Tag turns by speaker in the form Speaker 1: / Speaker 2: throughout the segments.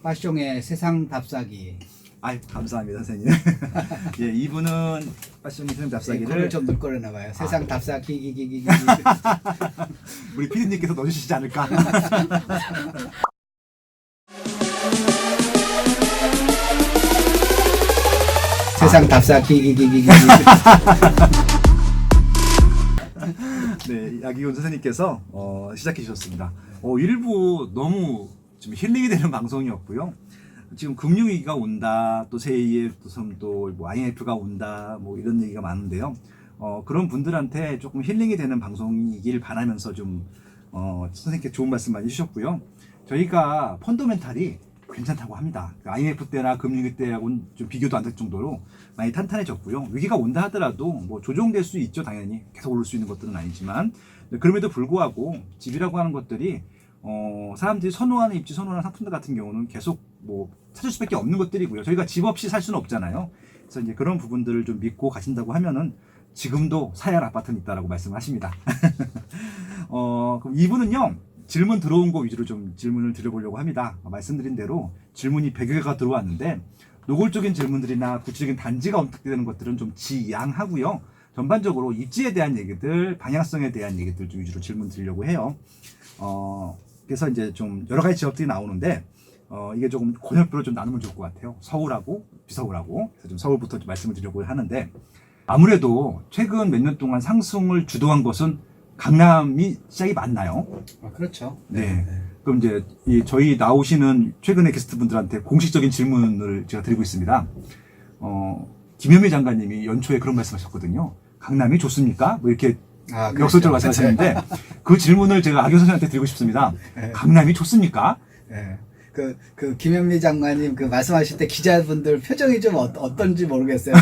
Speaker 1: 빠숑의 세상 답사기.
Speaker 2: 아이, 감사합니다, 선생님. 예, 이분은 빠숑의 세상 답사기를
Speaker 1: 그걸 좀 늘거려나 봐요. 세상 답사기 기기기기.
Speaker 2: 우리 피디님께서 넣어주시지 않을까.
Speaker 1: 세상 답사기 기기기기.
Speaker 2: 네, 야기훈 선생님께서 시작해 주셨습니다. 일부 너무 좀 힐링이 되는 방송이었고요. 지금 금융위기가 온다, 또 제2의 또 IMF가 온다, 뭐 이런 얘기가 많은데요. 그런 분들한테 조금 힐링이 되는 방송이길 바라면서 좀 선생님께 좋은 말씀 많이 해주셨고요. 저희가 펀더멘탈이 괜찮다고 합니다. IMF 때나 금융위기 때하고는 좀 비교도 안 될 정도로 많이 탄탄해졌고요. 위기가 온다 하더라도 뭐 조정될 수 있죠, 당연히. 계속 오를 수 있는 것들은 아니지만. 그럼에도 불구하고 집이라고 하는 것들이 사람들이 선호하는 입지, 선호하는 상품들 같은 경우는 계속 뭐 찾을 수밖에 없는 것들이고요. 저희가 집 없이 살 수는 없잖아요. 그래서 이제 그런 부분들을 좀 믿고 가신다고 하면은 지금도 사야 할 아파트는 있다라고 말씀하십니다. 그럼 이분은요, 질문 들어온 거 위주로 좀 질문을 드려보려고 합니다. 말씀드린 대로 질문이 100여 개가 들어왔는데 노골적인 질문들이나 구체적인 단지가 언급되는 것들은 좀 지양하고요. 전반적으로 입지에 대한 얘기들, 방향성에 대한 얘기들 좀 위주로 질문 드리려고 해요. 그래서 이제 좀 여러 가지 지역들이 나오는데 이게 조금 권역별로 좀 나누면 좋을 것 같아요. 서울하고 비서울하고. 그래서 좀 서울부터 좀 말씀을 드리려고 하는데, 아무래도 최근 몇 년 동안 상승을 주도한 것은 강남이 시작이 맞나요?
Speaker 1: 그렇죠.
Speaker 2: 네. 그럼 이제 저희 나오시는 최근의 게스트분들한테 공식적인 질문을 제가 드리고 있습니다. 김현미 장관님이 연초에 그런 말씀하셨거든요. 강남이 좋습니까? 뭐 이렇게 역설적으로 말씀하셨는데 그 질문을 제가 악영 선생님한테 드리고 싶습니다.
Speaker 1: 네.
Speaker 2: 강남이 좋습니까?
Speaker 1: 네. 그 김현미 장관님 그 말씀하실 때 기자분들 표정이 좀 어떤지 모르겠어요.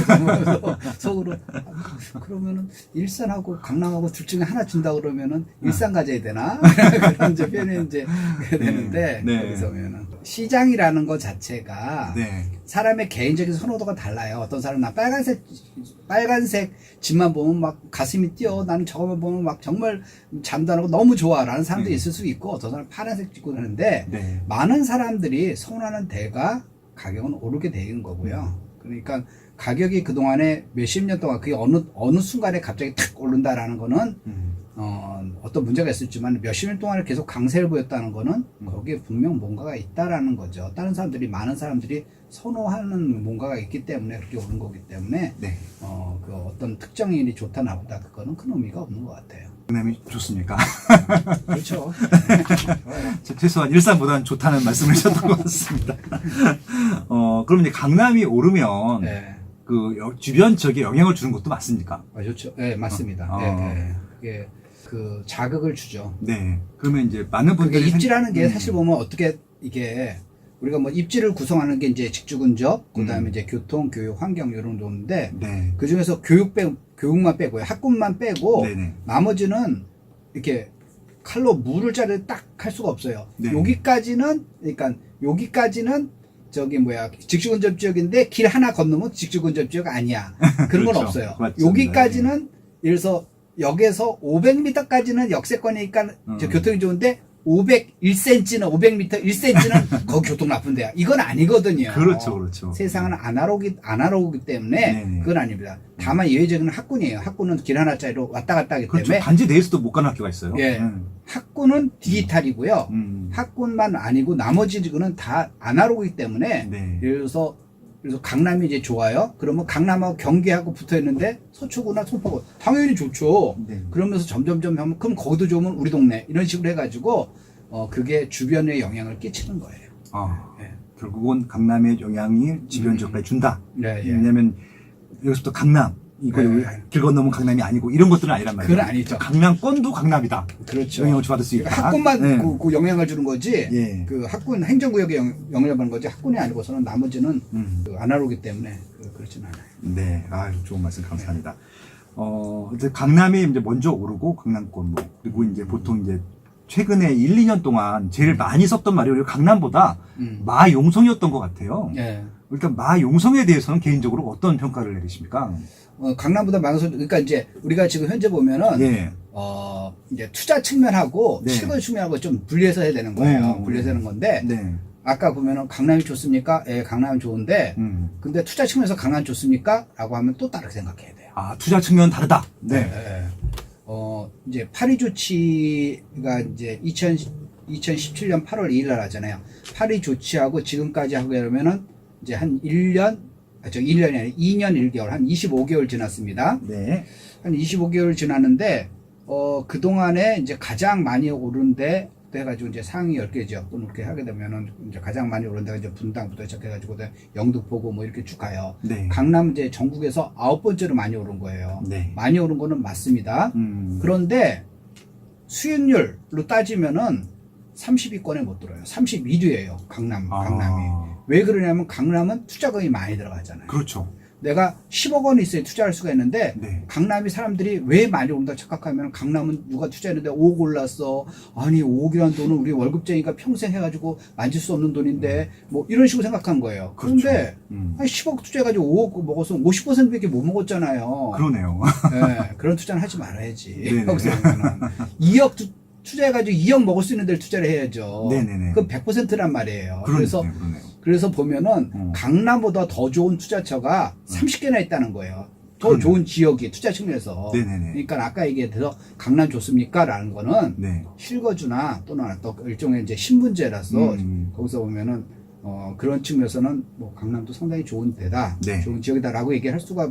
Speaker 1: 속으로 그러면은 일산하고 강남하고 둘 중에 하나 준다 그러면은 일산 가져야 되나? 그런 이제 표현이 이제 되는데 거기서 보면은 시장이라는 것 자체가 사람의 개인적인 선호도가 달라요. 어떤 사람은 나 빨간색 집만 보면 막 가슴이 뛰어. 나는 저거만 보면 막 정말 잠도 안 오고 너무 좋아라는 사람도 있을 수 있고, 어떤 사람은 파란색 찍고 하는데 많은 사람들이 선호하는 데가 가격은 오르게 되는 거고요. 그러니까 가격이 그동안에 몇십 년 동안 그게 어느 순간에 갑자기 탁 오른다라는 거는 어떤 문제가 있었지만 몇십 년 동안에 계속 강세를 보였다는 거는 거기에 분명 뭔가가 있다라는 거죠. 다른 사람들이, 많은 사람들이 선호하는 뭔가가 있기 때문에 그렇게 오른 거기 때문에 그 어떤 특정 일이 좋다 나쁘다 그거는 큰 의미가 없는 것 같아요.
Speaker 2: 강남이 좋습니까?
Speaker 1: 그렇죠.
Speaker 2: 최소한 일산보다는 좋다는 말씀을 하셨던 것 같습니다. 그럼 이제 강남이 오르면 그 주변 지역에 영향을 주는 것도 맞습니까?
Speaker 1: 좋죠. 네, 맞습니다. 그게 그 자극을 주죠.
Speaker 2: 네. 그러면 이제 많은 분들이
Speaker 1: 입지라는 게 사실 보면 어떻게 이게 우리가 뭐 입지를 구성하는 게 이제 직주근접, 그다음에 이제 교통, 교육, 환경 이런 정도인데 그 중에서 교육만 빼고요, 학군만 빼고 나머지는 이렇게 칼로 물을 자르 딱 할 수가 없어요. 여기까지는 저기 직주근접 지역인데 길 하나 건너면 직주근접 지역 아니야. 그런 건 없어요.
Speaker 2: 맞습니다.
Speaker 1: 여기까지는 예를 들어서 역에서 500m까지는 역세권이니까 교통이 좋은데 501cm는 500m 1cm는 거기 교통 나쁜 데야. 이건 아니거든요.
Speaker 2: 그렇죠.
Speaker 1: 세상은 아날로그이기 때문에 그건 아닙니다. 다만 예외적인 학군이에요. 학군은 길 하나짜리로 왔다 갔다 하기 때문에
Speaker 2: 단지 내에서도 못 가는 학교가 있어요.
Speaker 1: 학군은 디지털이고요. 학군만 아니고 나머지는 다 아날로그이기 때문에 예를 들어서 강남이 이제 좋아요. 그러면 강남하고 경기하고 붙어 있는데 서초구나 송파구 당연히 좋죠. 그러면서 점점점 하면 그럼 거기도 좋으면 우리 동네 이런 식으로 해가지고 그게 주변에 영향을 끼치는 거예요.
Speaker 2: 결국은 강남의 영향이 주변 지역까지 준다. 왜냐하면 여기서부터 강남 이거 길 건너면 강남이 아니고 이런 것들은 아니란 말이에요.
Speaker 1: 그건 아니죠.
Speaker 2: 강남권도 강남이다.
Speaker 1: 그렇죠.
Speaker 2: 영향을 받을 수 있다.
Speaker 1: 학군만 그 영향을 주는 거지. 그 학군 행정구역에 영향을 받는 거지. 학군이 아니고서는 나머지는 그 아날로그이기 때문에 그렇진 않아요.
Speaker 2: 네, 좋은 말씀 감사합니다. 이제 강남이 이제 먼저 오르고 강남권 그리고 이제 보통 이제 최근에 1, 2년 동안 제일 많이 썼던 말이 오히려 강남보다 마용성이었던 것 같아요. 일단 마용성에 대해서는 개인적으로 어떤 평가를 내리십니까?
Speaker 1: 강남보다 많아서 그러니까 이제 우리가 지금 현재 보면은 이제 투자 측면하고 실거주 측면하고 좀 분리해서 해야 되는 거예요. 분리해서 하는 건데 아까 보면은 강남이 좋습니까? 예, 강남은 좋은데, 근데 투자 측면에서 강남 좋습니까? 라고 하면 또 다르게 생각해야 돼요.
Speaker 2: 아, 투자 측면 다르다. 네.
Speaker 1: 예. 이제 파리 조치가 이제 2017년 8월 2일 날 하잖아요. 파리 조치하고 지금까지 하고 그러면은 이제 한 1년이 아니라 2년 1개월, 한 25개월 지났습니다.
Speaker 2: 네.
Speaker 1: 한 25개월 지났는데, 그동안에 이제 가장 많이 오른 데, 해가지고 이제 상위 10개죠. 또 이렇게 하게 되면은 이제 가장 많이 오른 데가 이제 분당부터 시작해가지고 영등포구 뭐 이렇게 쭉 가요.
Speaker 2: 네.
Speaker 1: 강남 이제 전국에서 9번째로 많이 오른 거예요.
Speaker 2: 네.
Speaker 1: 많이 오른 거는 맞습니다. 그런데 수익률로 따지면은 30위권에 못 들어요. 32위예요. 강남이. 왜 그러냐면 강남은 투자금이 많이 들어가잖아요.
Speaker 2: 그렇죠.
Speaker 1: 내가 10억 원이 있어야 투자할 수가 있는데
Speaker 2: 네.
Speaker 1: 강남이 사람들이 왜 많이 오른다 착각하면 강남은 누가 투자했는데 5억 올랐어. 아니 5억이란 돈은 우리 월급쟁이가 평생 해가지고 만질 수 없는 돈인데 뭐 이런 식으로 생각한 거예요.
Speaker 2: 그렇죠.
Speaker 1: 그런데 아니 10억 투자해가지고 5억 먹었으면 50%밖에 못 먹었잖아요.
Speaker 2: 그러네요.
Speaker 1: 네, 그런 투자는 하지 말아야지.
Speaker 2: 네네.
Speaker 1: 여기서 보면은 2억 투자해가지고 2억 먹을 수 있는 데를 투자를 해야죠.
Speaker 2: 네네네.
Speaker 1: 그건 100%란 말이에요.
Speaker 2: 그러네요.
Speaker 1: 그래서 보면은 강남보다 더 좋은 투자처가 30개나 있다는 거예요. 더
Speaker 2: 그러네요.
Speaker 1: 좋은 지역이 투자 측면에서.
Speaker 2: 네네네.
Speaker 1: 그러니까 아까 얘기해서 강남 좋습니까? 라는 거는
Speaker 2: 네.
Speaker 1: 실거주나 또는 또 일종의 이제 신분제라서 거기서 보면은 그런 측면에서는 뭐 강남도 상당히 좋은 데다,
Speaker 2: 네.
Speaker 1: 좋은 지역이다라고 얘기할 수가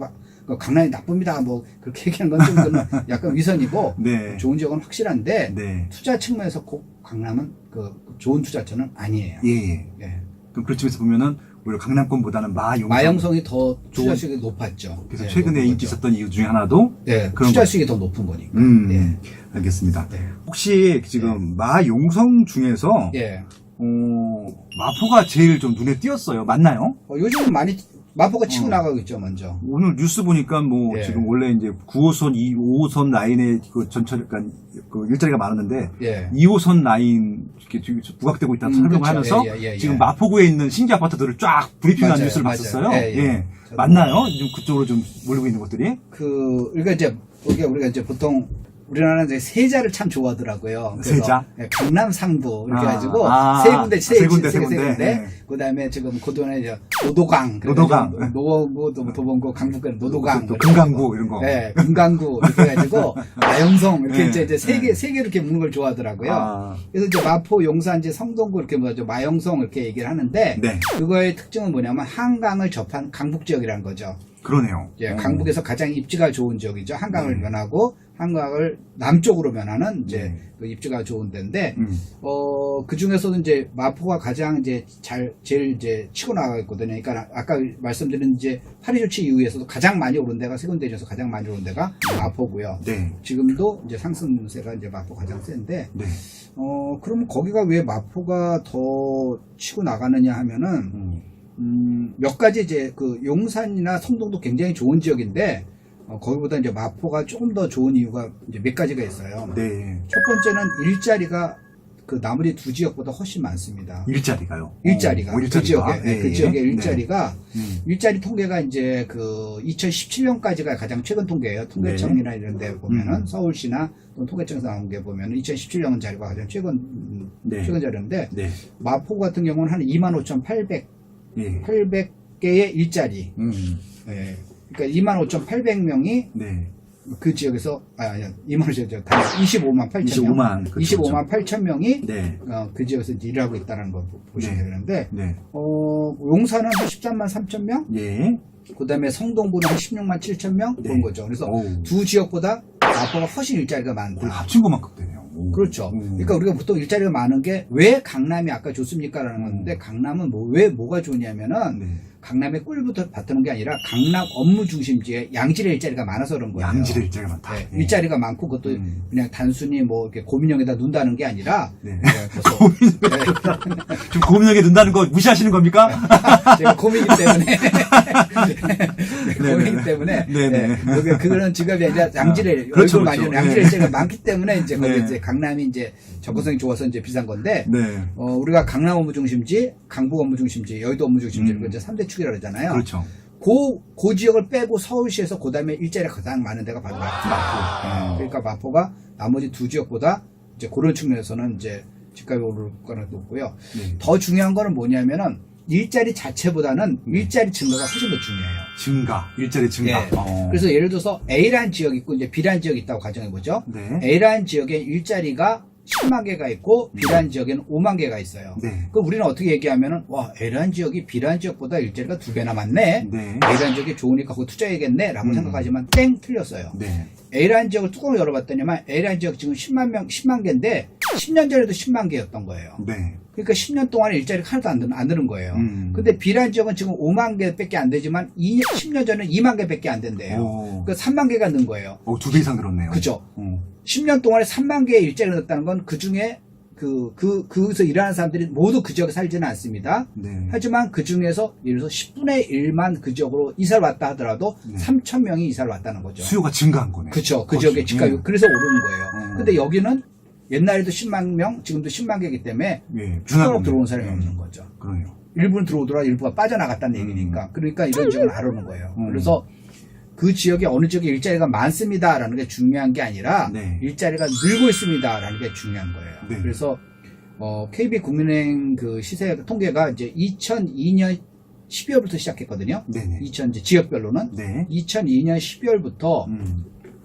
Speaker 1: 강남이 나쁩니다. 뭐 그렇게 얘기하는 건 좀 약간 위선이고
Speaker 2: 네.
Speaker 1: 좋은 지역은 확실한데
Speaker 2: 네.
Speaker 1: 투자 측면에서 꼭 강남은 그 좋은 투자처는 아니에요.
Speaker 2: 예.
Speaker 1: 예.
Speaker 2: 그럼 그런 측면에서 보면은 오히려 강남권보다는 마영성이
Speaker 1: 더 투자 수익이 높았죠.
Speaker 2: 그래서
Speaker 1: 예,
Speaker 2: 최근에
Speaker 1: 높은
Speaker 2: 인기
Speaker 1: 거죠.
Speaker 2: 있었던 이유 중에 하나도
Speaker 1: 예,
Speaker 2: 그런
Speaker 1: 투자
Speaker 2: 거.
Speaker 1: 수익이 더 높은 거니까. 예.
Speaker 2: 알겠습니다.
Speaker 1: 네.
Speaker 2: 혹시 지금 마용성 중에서
Speaker 1: 예.
Speaker 2: 마포가 제일 좀 눈에 띄었어요. 맞나요?
Speaker 1: 요즘은 많이 마포가 치고 나가고 있죠, 먼저.
Speaker 2: 오늘 뉴스 보니까 뭐
Speaker 1: 예.
Speaker 2: 지금 원래 이제 9호선, 5호선 라인에 그 전철, 그러니까 그 일자리가 많았는데
Speaker 1: 예.
Speaker 2: 2호선 라인 이렇게 부각되고 있다고 설명을
Speaker 1: 그렇죠.
Speaker 2: 하면서
Speaker 1: 예.
Speaker 2: 지금 마포구에 있는 신규 아파트들을 쫙 브리핑한
Speaker 1: 맞아요.
Speaker 2: 뉴스를
Speaker 1: 맞아요.
Speaker 2: 봤었어요.
Speaker 1: 예.
Speaker 2: 맞나요? 좀 그쪽으로 좀 몰리고 있는 것들이?
Speaker 1: 그러니까 이제 우리가 이제 보통 우리나라는 이제 세자를 참 좋아하더라고요. 그래서
Speaker 2: 세자?
Speaker 1: 예, 강남 상부 이렇게
Speaker 2: 아,
Speaker 1: 해가지고
Speaker 2: 아,
Speaker 1: 세 군데.
Speaker 2: 세 군데.
Speaker 1: 그다음에 지금 고도는 이제 노도강,
Speaker 2: 노도강.
Speaker 1: 노원구, 도봉구, 강북구는 노도강,
Speaker 2: 또 금강구 이런 거.
Speaker 1: 네, 금강구 이렇게 해가지고 마영성 이렇게
Speaker 2: 네,
Speaker 1: 이제 세 개 이렇게 묻는 걸 좋아하더라고요.
Speaker 2: 아.
Speaker 1: 그래서 이제 마포, 용산지, 성동구 이렇게 뭐죠 마영성 이렇게 얘기를 하는데
Speaker 2: 네.
Speaker 1: 그거의 특징은 뭐냐면 한강을 접한 강북 지역이라는 거죠.
Speaker 2: 그러네요.
Speaker 1: 예, 강북에서 가장 입지가 좋은 지역이죠. 한강을 면하고 한강을 남쪽으로 면하는 이제 그 입지가 좋은 데인데 그 중에서도 이제 마포가 가장 이제 제일 이제 치고 나가 있거든요. 그러니까 아까 말씀드린 이제 파리 조치 이후에서도 가장 많이 오른 데가 세 군데 중에서 가장 많이 오른 데가 마포고요.
Speaker 2: 네.
Speaker 1: 지금도 이제 상승세가 이제 마포 가장 센데
Speaker 2: 네.
Speaker 1: 그러면 거기가 왜 마포가 더 치고 나가느냐 하면은 몇 가지 이제 그 용산이나 성동도 굉장히 좋은 지역인데 거기보다 이제 마포가 조금 더 좋은 이유가 이제 몇 가지가 있어요.
Speaker 2: 네.
Speaker 1: 첫 번째는 일자리가 그 나머지 두 지역보다 훨씬 많습니다.
Speaker 2: 일자리가요?
Speaker 1: 일자리가 그 지역에
Speaker 2: 네.
Speaker 1: 그 지역의 일자리가
Speaker 2: 네.
Speaker 1: 일자리 통계가 이제 그 2017년까지가 가장 최근 통계예요. 통계청이나 이런 데 보면은 서울시나 또는 통계청에서 나온 게 보면은 2017년 자료가 가장 최근 자료인데
Speaker 2: 네.
Speaker 1: 마포 같은 경우는 한 25,800
Speaker 2: 예.
Speaker 1: 800개의 일자리. 예. 그러니까 25,800명이
Speaker 2: 네.
Speaker 1: 그 지역에서 25만 8천 명. 25만 8천 명이
Speaker 2: 네.
Speaker 1: 그 지역에서 이제 일하고 있다는 걸 보시면 되는데
Speaker 2: 네.
Speaker 1: 용산은 한 13만 3천 명.
Speaker 2: 예.
Speaker 1: 그다음에 성동구는 한 16만 7천 명 그런 거죠. 그래서
Speaker 2: 오.
Speaker 1: 두 지역보다 마포가 훨씬 일자리가 많다.
Speaker 2: 거의 합친 것만큼 되네요. 오.
Speaker 1: 그렇죠. 그러니까 우리가 보통 일자리가 많은 게 왜 강남이 아까 좋습니까라는 건데 강남은 왜 뭐가 좋냐면은
Speaker 2: 네.
Speaker 1: 강남의 꿀부터 받드는 게 아니라 강남 업무 중심지에 양질의 일자리가 많아서 그런 거예요.
Speaker 2: 양질의 일자리가 많다.
Speaker 1: 네,
Speaker 2: 예.
Speaker 1: 일자리가 많고 그것도 그냥 단순히 뭐 이렇게 고민형에다 눈다는 게 아니라
Speaker 2: 네.
Speaker 1: 그래서
Speaker 2: 지금 고민하게 된다는 거 무시하시는 겁니까?
Speaker 1: 제가 고민이기 때문에 고민이기 때문에
Speaker 2: 네네.
Speaker 1: 그거는 직업이 아니라 양질의
Speaker 2: 그렇죠,
Speaker 1: 얼굴
Speaker 2: 그렇죠.
Speaker 1: 많이 양질의 일자리가 많기 때문에 이제 거기
Speaker 2: 네.
Speaker 1: 이제 강남이 이제 접근성이 좋아서 이제 비싼 건데
Speaker 2: 네.
Speaker 1: 우리가 강남 업무 중심지, 강북 업무 중심지, 여의도 업무 중심지 이거 이제 3대 축이라고 그러잖아요.
Speaker 2: 그렇죠.
Speaker 1: 그 지역을 빼고 서울시에서 그 다음에 일자리가 가장 많은 데가 바로 마포. 그러니까 마포가 나머지 두 지역보다 이제 그런 측면에서는 이제 집값이 오를 거는 높고요.
Speaker 2: 네.
Speaker 1: 더 중요한 거는 뭐냐면은 일자리 자체보다는 일자리 증가가 훨씬 더 중요해요.
Speaker 2: 증가, 일자리 증가.
Speaker 1: 예. 그래서 예를 들어서 A라는 지역이 있고 이제 B라는 지역이 있다고 가정해보죠.
Speaker 2: 네.
Speaker 1: A라는 지역에 일자리가 10만 개가 있고 B라는 지역에는 5만 개가 있어요.
Speaker 2: 네.
Speaker 1: 그럼 우리는 어떻게 얘기하면은 와 A라는 지역이 B라는 지역보다 일자리가 2배나 많네.
Speaker 2: 네.
Speaker 1: A라는 지역이 좋으니까 거기 투자해야겠네 라고 생각하지만 땡 틀렸어요.
Speaker 2: 네.
Speaker 1: A라는 지역을 뚜껑을 열어봤더니만 A라는 지역 지금 10만 개인데 10년 전에도 10만 개였던 거예요.
Speaker 2: 네.
Speaker 1: 그러니까 10년 동안에 일자리가 하나도 안 드는 거예요.
Speaker 2: 음.
Speaker 1: 근데 B라는 지역은 지금 5만 개밖에 안 되지만 10년 전에는 2만 개밖에 안 된대요.
Speaker 2: 오.
Speaker 1: 그러니까 3만 개가 는 거예요.
Speaker 2: 2배 이상 늘었네요.
Speaker 1: 그죠?
Speaker 2: 어.
Speaker 1: 10년 동안에 3만 개의 일자리가 늘었다는 건 그 중에 거기서 일하는 사람들이 모두 그 지역에 살지는 않습니다.
Speaker 2: 네.
Speaker 1: 하지만 그 중에서 예를 들어서 10분의 1만 그 지역으로 이사를 왔다 하더라도
Speaker 2: 네.
Speaker 1: 3천 명이 이사를 왔다는 거죠.
Speaker 2: 수요가 증가한 거네.
Speaker 1: 그렇죠. 그 지역의 집값이
Speaker 2: 네.
Speaker 1: 그래서 오르는 거예요. 근데 여기는 옛날에도 10만 명, 지금도 10만 개이기 때문에
Speaker 2: 예.
Speaker 1: 추가로 들어오는 사람이 없는 거죠.
Speaker 2: 그러네요.
Speaker 1: 일부는 들어오더라 일부가 빠져나갔다는 얘기니까. 그러니까 이런 지역은 안 오는 거예요. 그래서 그 지역에 어느 지역에 일자리가 많습니다라는 게 중요한 게 아니라
Speaker 2: 네.
Speaker 1: 일자리가 늘고 있습니다라는 게 중요한 거예요.
Speaker 2: 네.
Speaker 1: 그래서 KB국민은행 그 시세 통계가 이제 2002년 12월부터 시작했거든요.
Speaker 2: 네네.
Speaker 1: 이제 지역별로는
Speaker 2: 네.
Speaker 1: 2002년 12월부터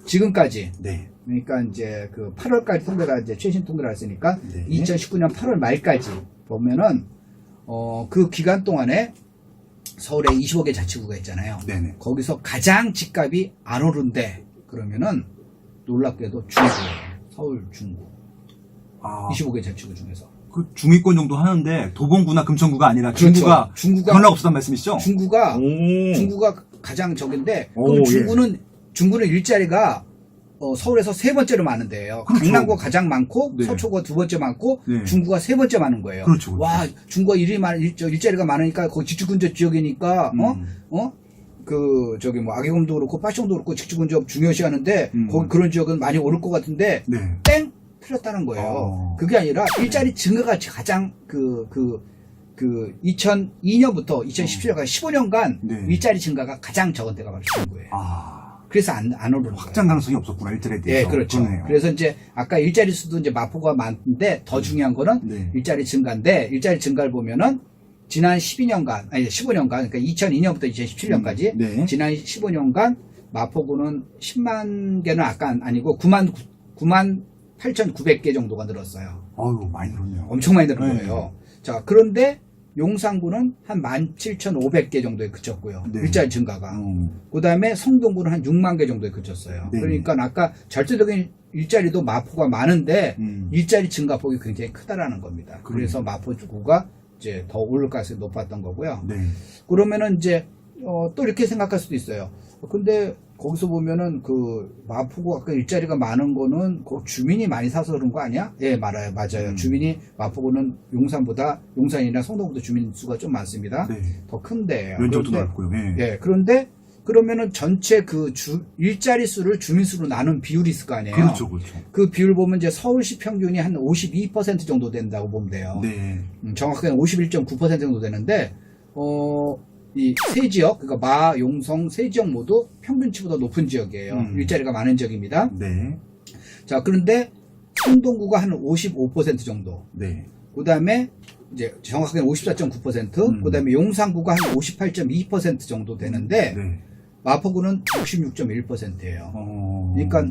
Speaker 1: 지금까지
Speaker 2: 네.
Speaker 1: 그러니까 이제 그 8월까지 통계가 이제 최신 통계를 했으니까
Speaker 2: 네.
Speaker 1: 2019년 8월 말까지 보면은 그 기간 동안에 서울에 25개 자치구가 있잖아요.
Speaker 2: 네네.
Speaker 1: 거기서 가장 집값이 안 오른데 그러면은 놀랍게도 중구예요. 서울 중구.
Speaker 2: 아,
Speaker 1: 25개 자치구 중에서.
Speaker 2: 그 중위권 정도 하는데 도봉구나 금천구가 아니라
Speaker 1: 그렇죠.
Speaker 2: 중구가 변화 없었단 말씀이시죠?
Speaker 1: 중구가
Speaker 2: 오.
Speaker 1: 가장 적은데
Speaker 2: 오,
Speaker 1: 그럼
Speaker 2: 예.
Speaker 1: 중구는 일자리가 서울에서 세 번째로 많은 데예요.
Speaker 2: 그렇죠.
Speaker 1: 강남구가 가장 많고
Speaker 2: 네.
Speaker 1: 서초구가 두 번째 많고
Speaker 2: 네.
Speaker 1: 중구가 세 번째 많은 거예요.
Speaker 2: 그렇죠, 그렇죠.
Speaker 1: 와 중구가 일자리가 많으니까 거기 직주근접 지역이니까 악의금도 그렇고 파시용도 그렇고 직주근접 중요시하는데 거기 그런 지역은 많이 오를 것 같은데
Speaker 2: 네.
Speaker 1: 땡 틀렸다는 거예요. 그게 아니라 일자리 증가가 가장 2002년부터 2017년까지 15년간
Speaker 2: 네.
Speaker 1: 일자리 증가가 가장 적은 때가 바로 중구예요.
Speaker 2: 아.
Speaker 1: 그래서 안 오르는
Speaker 2: 확장 가능성이 없었구나, 일자리에
Speaker 1: 예,
Speaker 2: 대해서.
Speaker 1: 그렇죠.
Speaker 2: 그러네요.
Speaker 1: 그래서 이제 아까 일자리 수도 이제 마포가 많은데 더 중요한 거는
Speaker 2: 네.
Speaker 1: 일자리 증가인데 일자리 증가를 보면은 지난 15년간, 그러니까 2002년부터 2017년까지
Speaker 2: 네.
Speaker 1: 지난 15년간 마포구는 10만 개는 아까 아니고 9만 8,900개 정도가 늘었어요.
Speaker 2: 어유 많이 늘었네요.
Speaker 1: 엄청 많이 늘은
Speaker 2: 네.
Speaker 1: 거예요. 자, 그런데 용산구는 한 17,500개 정도에 그쳤고요.
Speaker 2: 네.
Speaker 1: 일자리 증가가. 그 다음에 성동구는 한 6만 개 정도에 그쳤어요.
Speaker 2: 네.
Speaker 1: 그러니까 아까 절대적인 일자리도 마포가 많은데 일자리 증가폭이 굉장히 크다라는 겁니다.
Speaker 2: 그래요.
Speaker 1: 그래서 마포구가 이제 더 오를 가능성이 높았던 거고요.
Speaker 2: 네.
Speaker 1: 그러면은 이제 또 이렇게 생각할 수도 있어요. 근데 거기서 보면은 그 마포구 아까 일자리가 많은 거는 그 주민이 많이 사서 그런 거 아니야? 예, 맞아요. 주민이 마포구는 용산이나 성동구도 주민 수가 좀 많습니다.
Speaker 2: 네.
Speaker 1: 더 큰데요.
Speaker 2: 면적도 넓고요. 네.
Speaker 1: 예, 그런데 그러면은 전체 그 일자리 수를 주민 수로 나눈 비율이 있을 거 아니에요.
Speaker 2: 그렇죠, 그렇죠.
Speaker 1: 그 비율 보면 이제 서울시 평균이 한 52% 정도 된다고 보면 돼요.
Speaker 2: 네.
Speaker 1: 정확하게는 51.9% 정도 되는데 이 세 지역, 그러니까 마, 용성 세 지역 모두 평균치보다 높은 지역이에요. 일자리가 많은 지역입니다.
Speaker 2: 네.
Speaker 1: 자, 그런데 성동구가 한 55% 정도.
Speaker 2: 네.
Speaker 1: 그 다음에 이제 정확하게는 54.9%, 그 다음에 용산구가 한 58.2% 정도 되는데
Speaker 2: 네.
Speaker 1: 마포구는 66.1%예요. 그러니까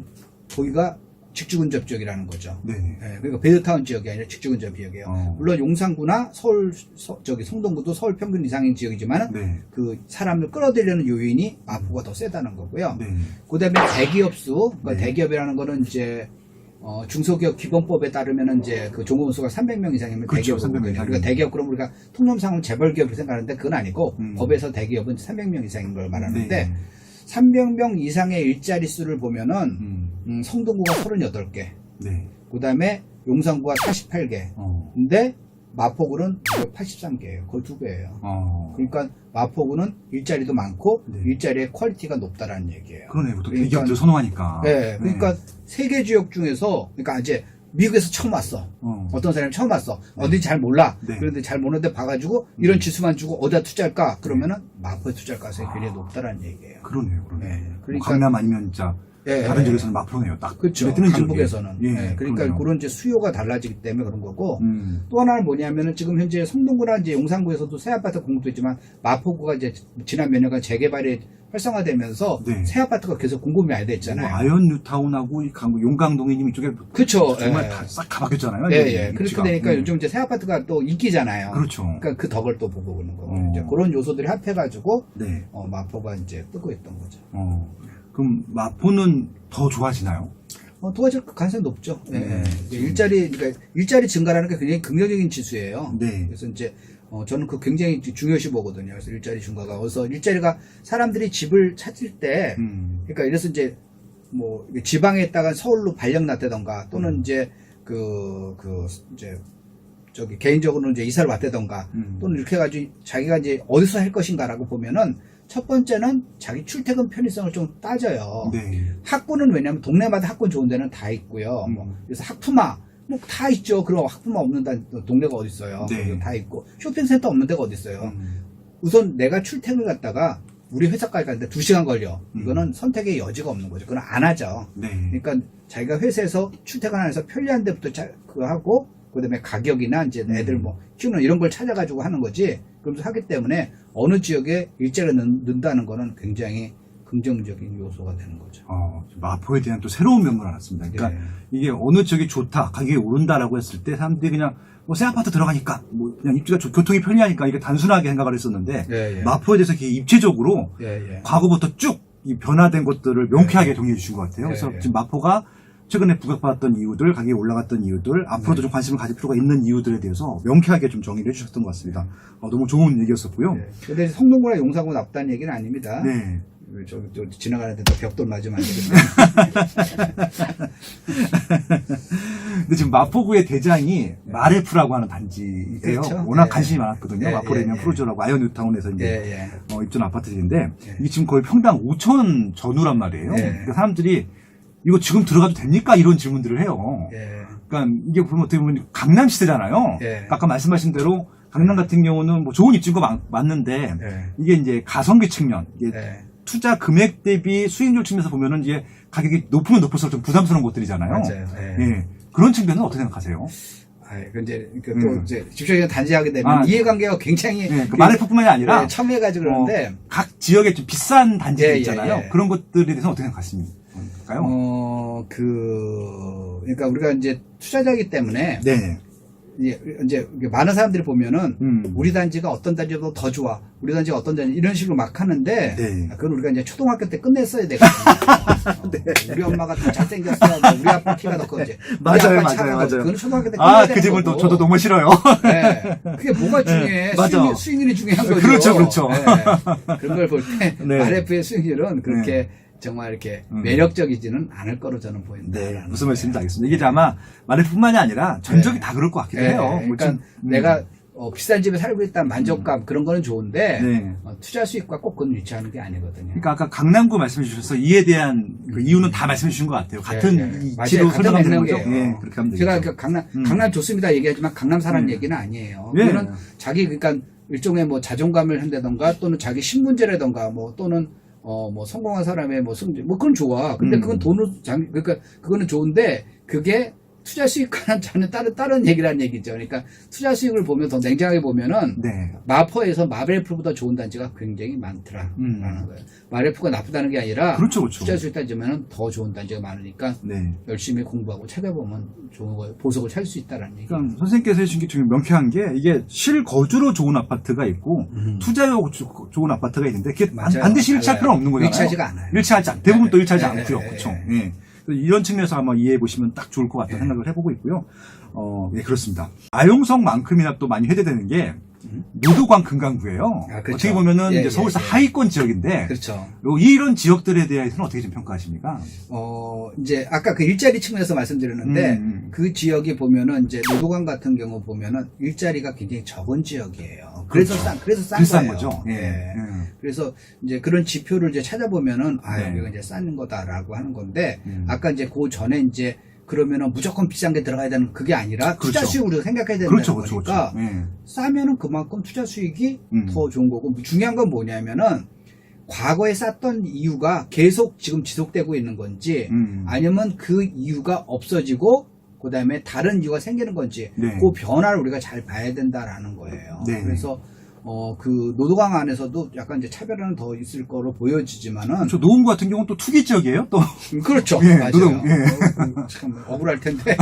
Speaker 1: 거기가 직주근접 지역이라는 거죠.
Speaker 2: 네.
Speaker 1: 예, 그러니까 베드타운 지역이 아니라 직주근접 지역이에요. 물론 용산구나 성동구도 서울 평균 이상인 지역이지만
Speaker 2: 네.
Speaker 1: 그 사람을 끌어들이려는 요인이 마포가 더 세다는 거고요.
Speaker 2: 네.
Speaker 1: 그다음에 대기업 수, 그러니까
Speaker 2: 네.
Speaker 1: 대기업이라는 거는 이제 중소기업 기본법에 따르면은 이제 그 종업원 수가 300명 이상이면
Speaker 2: 그렇죠,
Speaker 1: 대기업이거든요.
Speaker 2: 300명 이상.
Speaker 1: 그러니까 대기업 그럼 우리가 통념상은 재벌기업을 생각하는데 그건 아니고 법에서 대기업은 300명 이상인 걸 말하는데
Speaker 2: 네.
Speaker 1: 300명 이상의 일자리 수를 보면은 성동구가 38개,
Speaker 2: 네.
Speaker 1: 그 다음에 용산구가 48개, 근데 마포구는 83개예요. 거의 2배예요. 그러니까 마포구는 일자리도 많고
Speaker 2: 네.
Speaker 1: 일자리의 퀄리티가 높다라는 얘기예요.
Speaker 2: 그러네요. 보통
Speaker 1: 그러니까-
Speaker 2: 대기업들 선호하니까.
Speaker 1: 네, 그러니까 세계 지역 중에서 그러니까 이제 미국에서 처음 왔어. 어떤 사람이 처음 왔어. 어딘지 잘 몰라.
Speaker 2: 네.
Speaker 1: 그런데 잘 모르는데 봐가지고 이런 지수만 주고 어디다 투자할까? 그러면은 마포에 투자할 가능성이 굉장히 높다라는 얘기예요.
Speaker 2: 그러네요.
Speaker 1: 네,
Speaker 2: 뭐
Speaker 1: 그러니까-
Speaker 2: 강남 아니면 진짜
Speaker 1: 예,
Speaker 2: 다른
Speaker 1: 예.
Speaker 2: 지역에서는 마포네요. 딱
Speaker 1: 그렇죠.
Speaker 2: 눈에 띄는
Speaker 1: 강북에서는.
Speaker 2: 지역이.
Speaker 1: 예, 그러니까
Speaker 2: 그러네요.
Speaker 1: 그런 이제 수요가 달라지기 때문에 그런 거고
Speaker 2: 음.
Speaker 1: 또 하나는 뭐냐면은 지금 현재 성동구나 이제 용산구에서도 새 아파트 공급도 있지만 마포구가 이제 지난 몇 년간 재개발이 활성화되면서
Speaker 2: 네.
Speaker 1: 새 아파트가 계속 공급이 많이 됐잖아요.
Speaker 2: 뭐 아현 뉴타운하고 이 강북 용강동이님 이쪽에
Speaker 1: 그렇죠.
Speaker 2: 정말
Speaker 1: 예.
Speaker 2: 싹 다 바뀌었잖아요.
Speaker 1: 예,
Speaker 2: 여기
Speaker 1: 예. 그렇게
Speaker 2: 입지가.
Speaker 1: 되니까 요즘 이제 새 아파트가 또 인기잖아요.
Speaker 2: 그렇죠.
Speaker 1: 그러니까 그 덕을 또 보고 오는 거고
Speaker 2: 어.
Speaker 1: 이제 그런 요소들이 합해가지고
Speaker 2: 네.
Speaker 1: 마포가 이제 뜨고 있던 거죠.
Speaker 2: 그럼 마포는 더 좋아지나요?
Speaker 1: 도와줄 가능성이 높죠. 예,
Speaker 2: 네.
Speaker 1: 예. 일자리 증가라는 게 굉장히 긍정적인 지수예요.
Speaker 2: 네.
Speaker 1: 그래서 이제 저는 그 굉장히 중요시 보거든요. 그래서 일자리 증가가 그래서 일자리가 사람들이 집을 찾을 때 그러니까 이래서 이제 뭐 지방에 있다가 서울로 발령났다던가 또는 이제 이제 저기 개인적으로 이제 이사를 왔다던가 또는 이렇게 해가지고 자기가 이제 어디서 할 것인가라고 보면은 첫 번째는 자기 출퇴근 편의성을 좀 따져요.
Speaker 2: 네.
Speaker 1: 학군은 왜냐면 동네마다 학군 좋은 데는 다 있고요. 그래서 학품화 뭐 다 있죠. 그럼 학품화 없는 동네가 어디 있어요?
Speaker 2: 네.
Speaker 1: 다 있고 쇼핑센터 없는 데가 어디 있어요? 우선 내가 출퇴근을 갔다가 우리 회사까지 가는데 2시간 걸려. 이거는 선택의 여지가 없는 거죠. 그건 안 하죠.
Speaker 2: 네.
Speaker 1: 그러니까 자기가 회사에서 출퇴근하면서 편리한 데부터 그거 하고 그다음에 가격이나 이제 애들 뭐 키우는 이런 걸 찾아가지고 하는 거지. 그러면서 하기 때문에 어느 지역에 일자리가 는다는 거는 굉장히 긍정적인 요소가 되는 거죠.
Speaker 2: 마포에 대한 또 새로운 면모를 알았습니다. 그러니까
Speaker 1: 네.
Speaker 2: 이게 어느 지역이 좋다, 가격이 오른다라고 했을 때 사람들이 그냥 뭐 새 아파트 들어가니까 뭐 그냥 입지가 교통이 편리하니까 이게 단순하게 생각을 했었는데
Speaker 1: 예, 예.
Speaker 2: 마포에 대해서 이렇게 입체적으로
Speaker 1: 예, 예.
Speaker 2: 과거부터 쭉 이 변화된 것들을 명쾌하게 정리해 주신 것 같아요. 그래서
Speaker 1: 예, 예.
Speaker 2: 지금 마포가 최근에 부각받았던 이유들, 가격이 올라갔던 이유들, 앞으로도 좀 관심을 가질 필요가 있는 이유들에 대해서 명쾌하게 좀 정리를 해주셨던 것 같습니다. 너무 좋은 얘기였었고요.
Speaker 1: 네. 근데 성동구나 용산구 나쁘다는 얘기는 아닙니다.
Speaker 2: 네.
Speaker 1: 저 지나가는데 또 벽돌 맞으면 안 되겠네.
Speaker 2: 근데 지금 마포구의 대장이 마레프라고 하는 단지예요.
Speaker 1: 그렇죠.
Speaker 2: 워낙
Speaker 1: 예.
Speaker 2: 관심이 많았거든요.
Speaker 1: 예,
Speaker 2: 마포레미안
Speaker 1: 예,
Speaker 2: 프로조라고 아이언 뉴타운에서 이제
Speaker 1: 예, 예.
Speaker 2: 입주한 아파트인데
Speaker 1: 예.
Speaker 2: 이게 지금 거의 평당 5천 전후란 말이에요.
Speaker 1: 예.
Speaker 2: 그러니까 사람들이 이거 지금 들어가도 됩니까? 이런 질문들을 해요.
Speaker 1: 예.
Speaker 2: 그러니까 이게 보면 어떻게 보면 강남 시대잖아요.
Speaker 1: 예.
Speaker 2: 아까 말씀하신 대로 강남 같은 경우는 뭐 좋은 입지가 맞는데
Speaker 1: 예.
Speaker 2: 이게 이제 가성비 측면, 이게
Speaker 1: 예.
Speaker 2: 투자 금액 대비 수익률 측면에서 보면은 이제 가격이 높으면 높을수록 좀 부담스러운 곳들이잖아요.
Speaker 1: 맞아요. 예.
Speaker 2: 예. 그런 측면은 어떻게 생각하세요?
Speaker 1: 근데 또 이제 집중적인 단지하게 되면 이해관계가 굉장히
Speaker 2: 예, 그 마레프뿐만이 아니라
Speaker 1: 첨예해가지고 그러는데
Speaker 2: 각 지역에 좀 비싼 단지들
Speaker 1: 예,
Speaker 2: 있잖아요.
Speaker 1: 예.
Speaker 2: 그런 것들에 대해서 어떻게 생각하십니까요?
Speaker 1: 그러니까 우리가 이제 투자자이기 때문에
Speaker 2: 네.
Speaker 1: 이제 많은 사람들이 보면은 우리 단지가 어떤 단지보다 더 좋아. 우리 단지가 어떤 단지 이런 식으로 막 하는데
Speaker 2: 네.
Speaker 1: 그건 우리가 이제 초등학교 때 끝냈어야 되거든요. 네. 우리 엄마가 더 잘생겼어. 뭐 우리 아빠 키가 더 커지.
Speaker 2: 맞아요.
Speaker 1: 그건 초등학교 때 끝내야 되는
Speaker 2: 그 집은
Speaker 1: 거고.
Speaker 2: 또 저도 너무 싫어요.
Speaker 1: 네. 그게 뭐가 중요해?
Speaker 2: 맞아.
Speaker 1: 수익률이 중요한 거죠.
Speaker 2: 그렇죠.
Speaker 1: 네. 그런 걸 볼 때
Speaker 2: 네.
Speaker 1: RF의 수익률은 그렇게 정말 이렇게 매력적이지는 않을 거로 저는 보인다.
Speaker 2: 네, 무슨 말씀인지 알겠습니다. 이게 아마 마레프뿐만이 아니라 전적이 다 그럴 것 같기도 해요.
Speaker 1: 그러니까 내가 비싼 집에 살고 있다는 만족감 그런 거는 좋은데
Speaker 2: 네.
Speaker 1: 투자 수익과 꼭 그건 유치하는 게 아니거든요.
Speaker 2: 그러니까 아까 강남구 말씀해 주셔서 이에 대한 그 이유는 다 말씀해 주신 것 같아요. 같은 이치로
Speaker 1: 맞아요.
Speaker 2: 설명하는
Speaker 1: 강남
Speaker 2: 거죠.
Speaker 1: 있는
Speaker 2: 예,
Speaker 1: 게.
Speaker 2: 그렇게 하면
Speaker 1: 제가
Speaker 2: 되겠죠.
Speaker 1: 그 강남 좋습니다 얘기하지만 강남 사는 얘기는 아니에요.
Speaker 2: 예.
Speaker 1: 그거는 자기 그러니까 일종의 뭐 자존감을 한다던가 또는 자기 신문제라던가 뭐 또는 뭐 성공한 사람의 뭐 승진 뭐 그건 좋아. 근데 그건 그러니까 그거는 좋은데 그게 투자 수익과는 전혀 다른 얘기라는 얘기죠. 그러니까 투자 수익을 보면 더 냉정하게 보면은
Speaker 2: 네.
Speaker 1: 마포에서 마레프보다 좋은 단지가 굉장히 많더라라는 거예요. 마레프가 나쁘다는 게 아니라
Speaker 2: 그렇죠.
Speaker 1: 투자 수익 따지면은 더 좋은 단지가 많으니까
Speaker 2: 네.
Speaker 1: 열심히 공부하고 찾아보면 좋은 거 보석을 찾을 수 있다라는 얘기.
Speaker 2: 그러니까 선생님께서 해주신 게 좀 명쾌한 게 이게 실거주로 좋은 아파트가 있고 투자용 좋은 아파트가 있는데 그게
Speaker 1: 맞아요.
Speaker 2: 반드시 일치할 필요는 없는 거잖아요.
Speaker 1: 일치하지가 않아요.
Speaker 2: 일치하지 않. 대부분 또 일치하지
Speaker 1: 네,
Speaker 2: 않고요.
Speaker 1: 네,
Speaker 2: 그렇죠.
Speaker 1: 네.
Speaker 2: 예. 그래서 이런 측면에서 한번 이해해 보시면 딱 좋을 것 같다는 생각을 해보고 있고요. 예, 그렇습니다. 아용성만큼이나 또 많이 회대되는 게 노도광 금강구예요.
Speaker 1: 그렇죠.
Speaker 2: 어떻게 보면은
Speaker 1: 예,
Speaker 2: 이제 서울시
Speaker 1: 예.
Speaker 2: 하위권 지역인데
Speaker 1: 그렇죠.
Speaker 2: 이런 지역들에 대해서는 어떻게 좀 평가하십니까?
Speaker 1: 이제 아까 그 일자리 측면에서 말씀드렸는데 그 지역이 보면은 이제 노도강 같은 경우 보면은 일자리가 굉장히 적은 지역이에요. 그래서 싼
Speaker 2: 비싼
Speaker 1: 거예요.
Speaker 2: 거죠. 예.
Speaker 1: 예. 그래서 이제 그런 지표를 이제 찾아보면은 여기가 이제 싼 거다라고 하는 건데 아까 이제 그 전에 이제 그러면은 무조건 비싼 게 들어가야 되는 그게 아니라 투자
Speaker 2: 그렇죠.
Speaker 1: 수익으로 생각해야 된다는
Speaker 2: 그렇죠.
Speaker 1: 거니까
Speaker 2: 예.
Speaker 1: 싸면은 그만큼 투자 수익이 더 좋은 거고 중요한 건 뭐냐면은 과거에 쌌던 이유가 계속 지금 지속되고 있는 건지 아니면 그 이유가 없어지고 그다음에 다른 이유가 생기는 건지
Speaker 2: 네.
Speaker 1: 그 변화를 우리가 잘 봐야 된다라는 거예요.
Speaker 2: 네.
Speaker 1: 그래서 그 노동강 안에서도 약간 이제 차별화는 더 있을 거로 보여지지만은
Speaker 2: 저 노원구 같은 경우는 또 투기 지역이에요. 또
Speaker 1: 그렇죠.
Speaker 2: 예,
Speaker 1: 맞아요.
Speaker 2: 노동, 예.
Speaker 1: 참 억울할 텐데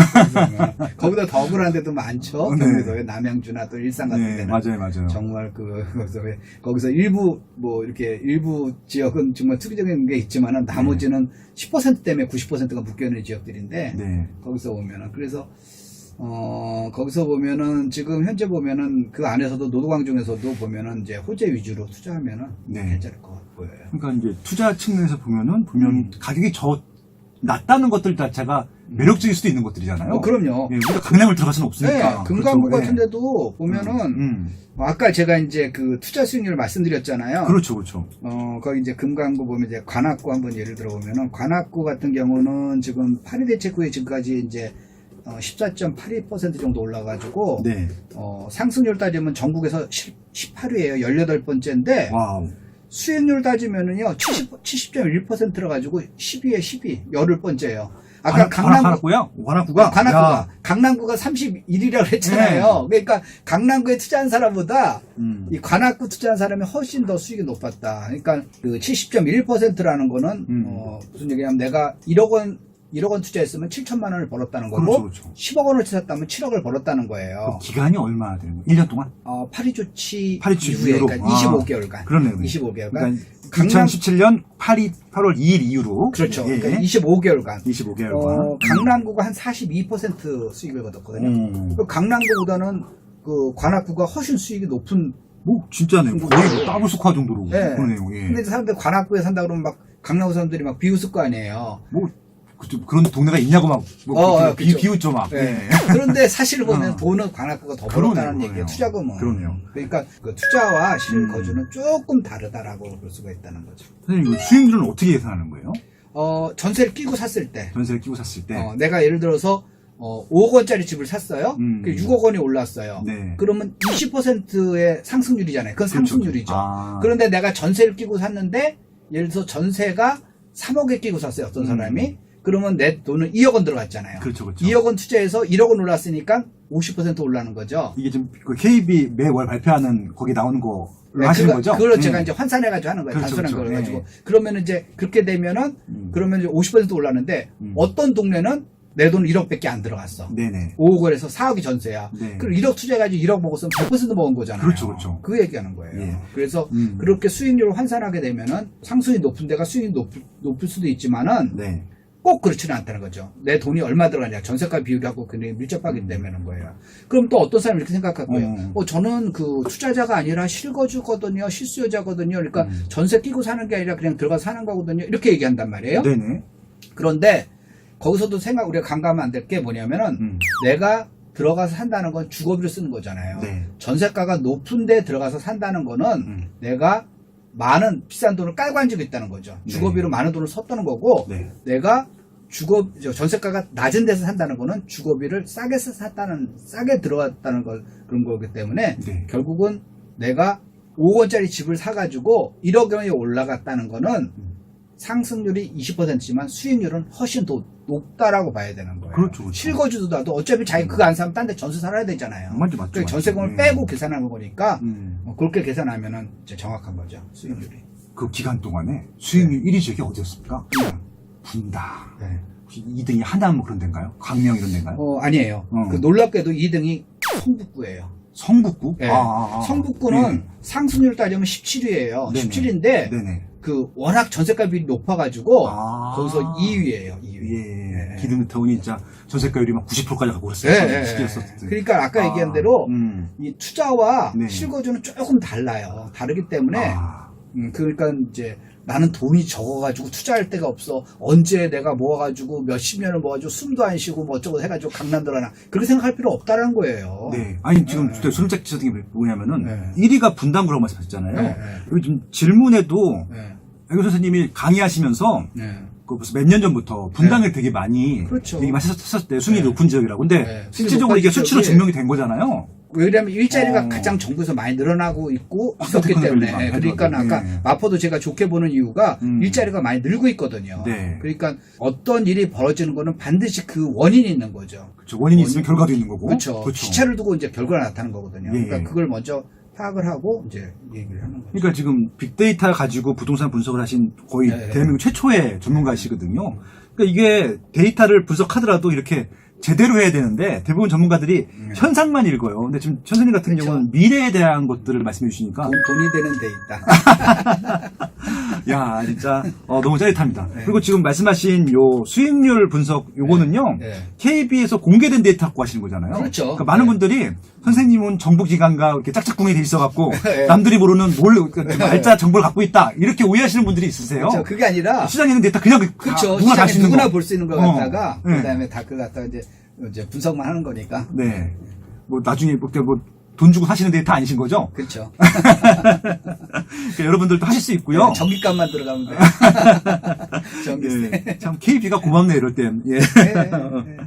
Speaker 1: 거기다 더 억울한 데도 많죠.
Speaker 2: 네.
Speaker 1: 경기도에 남양주나 또 일산 같은
Speaker 2: 네,
Speaker 1: 데는
Speaker 2: 맞아요.
Speaker 1: 정말 거기서 일부 뭐 이렇게 일부 지역은 정말 투기적인 게 있지만은 나머지는 10% 때문에 90%가 묶여있는 지역들인데
Speaker 2: 네.
Speaker 1: 거기서 보면은 그래서 거기서 보면은 지금 현재 보면은 그 안에서도 노동강 중에서도 보면은 이제 호재 위주로 투자하면은
Speaker 2: 네.
Speaker 1: 괜찮을 것 보여요.
Speaker 2: 그러니까 이제 투자 측면에서 보면은 분명히 가격이 낮다는 것들 자체가 매력적일 수도 있는 것들이잖아요.
Speaker 1: 그럼요.
Speaker 2: 예, 우리가 강남을 들어갈 수는 없으니까.
Speaker 1: 네, 금강구
Speaker 2: 그렇죠.
Speaker 1: 같은
Speaker 2: 예.
Speaker 1: 데도 보면은 아까 제가 이제 그 투자 수익률을 말씀드렸잖아요.
Speaker 2: 그렇죠.
Speaker 1: 거기 이제 금강구 보면 이제 관악구 한번 예를 들어 보면은 관악구 같은 경우는 지금 파리 대책 후에 지금까지 이제 14.82% 정도 올라가지고
Speaker 2: 네.
Speaker 1: 상승률 따지면 전국에서 18위에요. 18번째인데
Speaker 2: 와우.
Speaker 1: 수익률 따지면은요 70.1%라 가지고 10위에 10위 18번째예요. 아까
Speaker 2: 관악구요? 관악구가?
Speaker 1: 관악구가 강남구가 31위라고 했잖아요. 그러니까 강남구에 투자한 사람보다 이 관악구 투자한 사람이 훨씬 더 수익이 높았다. 그러니까 그 70.1%라는 거는 무슨 얘기냐면 내가 1억 원 투자했으면 7천만 원을 벌었다는 거고
Speaker 2: 그렇죠.
Speaker 1: 10억 원을 투자했다면 7억을 벌었다는 거예요.
Speaker 2: 그 기간이 얼마나 되는 거예요? 1년 동안?
Speaker 1: 파리 조치
Speaker 2: 파리
Speaker 1: 이후에
Speaker 2: 이후로?
Speaker 1: 그러니까 25개월간.
Speaker 2: 그러네요.
Speaker 1: 25개월간.
Speaker 2: 그러니까 2017년 8월 2일 이후로.
Speaker 1: 그렇죠.
Speaker 2: 예.
Speaker 1: 그러니까 25개월간.
Speaker 2: 25개월간.
Speaker 1: 강남구가 한 42% 수익을 거뒀거든요. 강남구보다는 그 관악구가 훨씬 수익이 높은.
Speaker 2: 뭐 진짜네요. 거의 뭐 더블 스코어 정도로.
Speaker 1: 네.
Speaker 2: 그러네요. 예.
Speaker 1: 근데 사람들 관악구에 산다 그러면 막 강남구 사람들이 막 비웃을 거 아니에요.
Speaker 2: 뭐 그런 동네가 있냐고 막
Speaker 1: 그쵸.
Speaker 2: 비웃죠 막.
Speaker 1: 네.
Speaker 2: 예.
Speaker 1: 그런데 사실 보면 돈은 관악구가 더 벌었다는
Speaker 2: 그러네요.
Speaker 1: 얘기예요. 투자금은.
Speaker 2: 그러네요.
Speaker 1: 그러니까 그 투자와 실거주는 조금 다르다라고 볼 수가 있다는 거죠.
Speaker 2: 선생님, 이거 수익률은 어떻게 계산하는 거예요?
Speaker 1: 전세를 끼고 샀을 때.
Speaker 2: 전세를 끼고 샀을 때.
Speaker 1: 내가 예를 들어서 5억 원짜리 집을 샀어요. 그 6억 원이 올랐어요.
Speaker 2: 네.
Speaker 1: 그러면 20%의 상승률이잖아요. 그건 상승률이죠. 그런데 내가 전세를 끼고 샀는데 예를 들어서 전세가 3억에 끼고 샀어요. 어떤 사람이. 그러면 내 돈은 2억 원 들어갔잖아요.
Speaker 2: 그렇죠.
Speaker 1: 2억 원 투자해서 1억 원 올랐으니까 50% 올라는 거죠.
Speaker 2: 이게 지금 그 KB 매월 발표하는 거기 나오는 거
Speaker 1: 네,
Speaker 2: 하시는 거죠?
Speaker 1: 그걸
Speaker 2: 네.
Speaker 1: 제가 이제 환산해가지고 하는 거예요.
Speaker 2: 그렇죠,
Speaker 1: 단순한
Speaker 2: 그렇죠.
Speaker 1: 걸 가지고.
Speaker 2: 네.
Speaker 1: 그러면 이제 그렇게 되면은 그러면 이제 50% 올랐는데 어떤 동네는 내 돈 1억밖에 안 들어갔어.
Speaker 2: 네네.
Speaker 1: 5억 원에서 4억이 전세야.
Speaker 2: 네.
Speaker 1: 그리고 1억 투자해가지고 1억 먹었으면 100% 먹은 거잖아요.
Speaker 2: 그렇죠.
Speaker 1: 그 얘기하는 거예요.
Speaker 2: 예.
Speaker 1: 그래서 그렇게 수익률을 환산하게 되면은 상승이 높은 데가 수익이 높을 수도 있지만은
Speaker 2: 네.
Speaker 1: 꼭 그렇지는 않다는 거죠. 내 돈이 얼마 들어가냐. 전세가 비율하고 굉장히 밀접하기 때문에 거예요. 그럼 또 어떤 사람이 이렇게 생각할 거예요. 저는 그 투자자가 아니라 실거주거든요. 실수요자거든요. 그러니까 전세 끼고 사는 게 아니라 그냥 들어가서 사는 거거든요. 이렇게 얘기한단 말이에요.
Speaker 2: 네네.
Speaker 1: 그런데 거기서도 우리가 간과하면 안 될 게 뭐냐면은 내가 들어가서 산다는 건 주거비로 쓰는 거잖아요.
Speaker 2: 네.
Speaker 1: 전세가가 높은 데 들어가서 산다는 거는 내가 많은 비싼 돈을 깔고 앉고 있다는 거죠.
Speaker 2: 네.
Speaker 1: 주거비로 많은 돈을 썼다는 거고
Speaker 2: 네.
Speaker 1: 내가 전세가가 낮은 데서 산다는 거는 주거비를 싸게 들어왔다는 그런 거기 때문에
Speaker 2: 네.
Speaker 1: 결국은 내가 5억 원짜리 집을 사가지고 1억 원이 올라갔다는 거는 상승률이 20%지만 수익률은 훨씬 더 높다라고 봐야 되는 거예요.
Speaker 2: 그렇죠.
Speaker 1: 실거주도 어차피 자기 그거 안 사면 딴 데 전세 살아야 되잖아요.
Speaker 2: 맞죠.
Speaker 1: 그러니까 전세금을 빼고 계산하는 거니까 그렇게 계산하면은 이제 정확한 거죠. 수익률이.
Speaker 2: 그 기간 동안에 수익률 1위 지역이 어디였습니까? 분당.
Speaker 1: 네.
Speaker 2: 혹시 2등이 하남 뭐 그런 데인가요? 광명 이런 데인가요?
Speaker 1: 아니에요. 그 놀랍게도 2등이 성북구예요.
Speaker 2: 성북구?
Speaker 1: 네. 성북구는 상승률 따지면 17위예요.
Speaker 2: 네네.
Speaker 1: 17위인데
Speaker 2: 네네.
Speaker 1: 그 워낙 전세가율이 높아가지고
Speaker 2: 아.
Speaker 1: 거기서 2위예요. 2위.
Speaker 2: 예.
Speaker 1: 네.
Speaker 2: 기름타운이 진짜 전세가율이 막 90%까지 가고 그랬어요.
Speaker 1: 그러니까 아까 얘기한 대로 이 투자와
Speaker 2: 네.
Speaker 1: 실거주는 조금 달라요. 다르기 때문에 그러니까 이제 나는 돈이 적어가지고 투자할 데가 없어. 언제 내가 모아가지고 몇십 년을 모아가지고 숨도 안 쉬고 뭐 어쩌고 해가지고 강남 들어가나. 그렇게 생각할 필요 없다는 거예요.
Speaker 2: 네. 아니, 지금 소름짝 치셨던 게 뭐냐면은,
Speaker 1: 네.
Speaker 2: 1위가 분당구라고 말씀하셨잖아요.
Speaker 1: 네.
Speaker 2: 여기 지금 질문에도,
Speaker 1: 네.
Speaker 2: 애교 선생님이 강의하시면서,
Speaker 1: 네.
Speaker 2: 그 벌써 몇 년 전부터 분당을 되게 많이
Speaker 1: 그렇죠.
Speaker 2: 얘기 하셨을 때 순위
Speaker 1: 네.
Speaker 2: 높은 지역이라고. 근데
Speaker 1: 네.
Speaker 2: 실질적으로 이게 수치로
Speaker 1: 지역이-
Speaker 2: 증명이 된 거잖아요.
Speaker 1: 왜냐면 일자리가 가장 정부에서 많이 늘어나고 있었기 때문에. 그러니까 아까 마포도 제가 좋게 보는 이유가 일자리가 많이 늘고 있거든요.
Speaker 2: 네.
Speaker 1: 그러니까 어떤 일이 벌어지는 거는 반드시 그 원인이 있는 거죠.
Speaker 2: 그렇죠. 원인이 있으면 결과도 있는 거고.
Speaker 1: 그렇죠. 시차를 두고 이제 결과가 나타나는 거거든요.
Speaker 2: 예.
Speaker 1: 그러니까 그걸 먼저 파악을 하고 이제 얘기를 하는 거죠.
Speaker 2: 그러니까 지금 빅데이터 가지고 부동산 분석을 하신 거의
Speaker 1: 네.
Speaker 2: 대한민국 최초의 전문가시거든요. 그러니까 이게 데이터를 분석하더라도 이렇게 제대로 해야 되는데 대부분 전문가들이 현상만 읽어요. 근데 지금 천선님 같은
Speaker 1: 그렇죠.
Speaker 2: 경우는 미래에 대한 것들을 말씀해 주시니까
Speaker 1: 돈이 되는 데 있다.
Speaker 2: 야 진짜 너무 짜릿합니다.
Speaker 1: 네.
Speaker 2: 그리고 지금 말씀하신 요 수익률 분석 요거는요
Speaker 1: 네.
Speaker 2: KB에서 공개된 데이터 갖고 하시는 거잖아요.
Speaker 1: 그렇죠.
Speaker 2: 그러니까 많은
Speaker 1: 네.
Speaker 2: 분들이 선생님은 정보기관과 이렇게 짝짝꿍이 돼 있어갖고
Speaker 1: 네.
Speaker 2: 남들이 모르는 알짜 정보를 갖고 있다 이렇게 오해하시는 분들이 있으세요.
Speaker 1: 그렇죠. 그게 아니라
Speaker 2: 시장에 있는 데이터 그냥
Speaker 1: 그렇죠.
Speaker 2: 누구나 다
Speaker 1: 시장에
Speaker 2: 쓰는
Speaker 1: 누구나
Speaker 2: 거.
Speaker 1: 볼 수 있는 걸 갖다가
Speaker 2: 네.
Speaker 1: 그다음에 다 그걸 갖다가 이제 분석만 하는 거니까.
Speaker 2: 네. 뭐 나중에 돈 주고 사시는 데이터 아니신 거죠?
Speaker 1: 그렇죠.
Speaker 2: 그러니까 여러분들도 하실 수 있고요.
Speaker 1: 전기값만 들어가면 돼요. 전기세.
Speaker 2: 예, 참 KB가 고맙네 이럴 땐. 예.
Speaker 1: 네.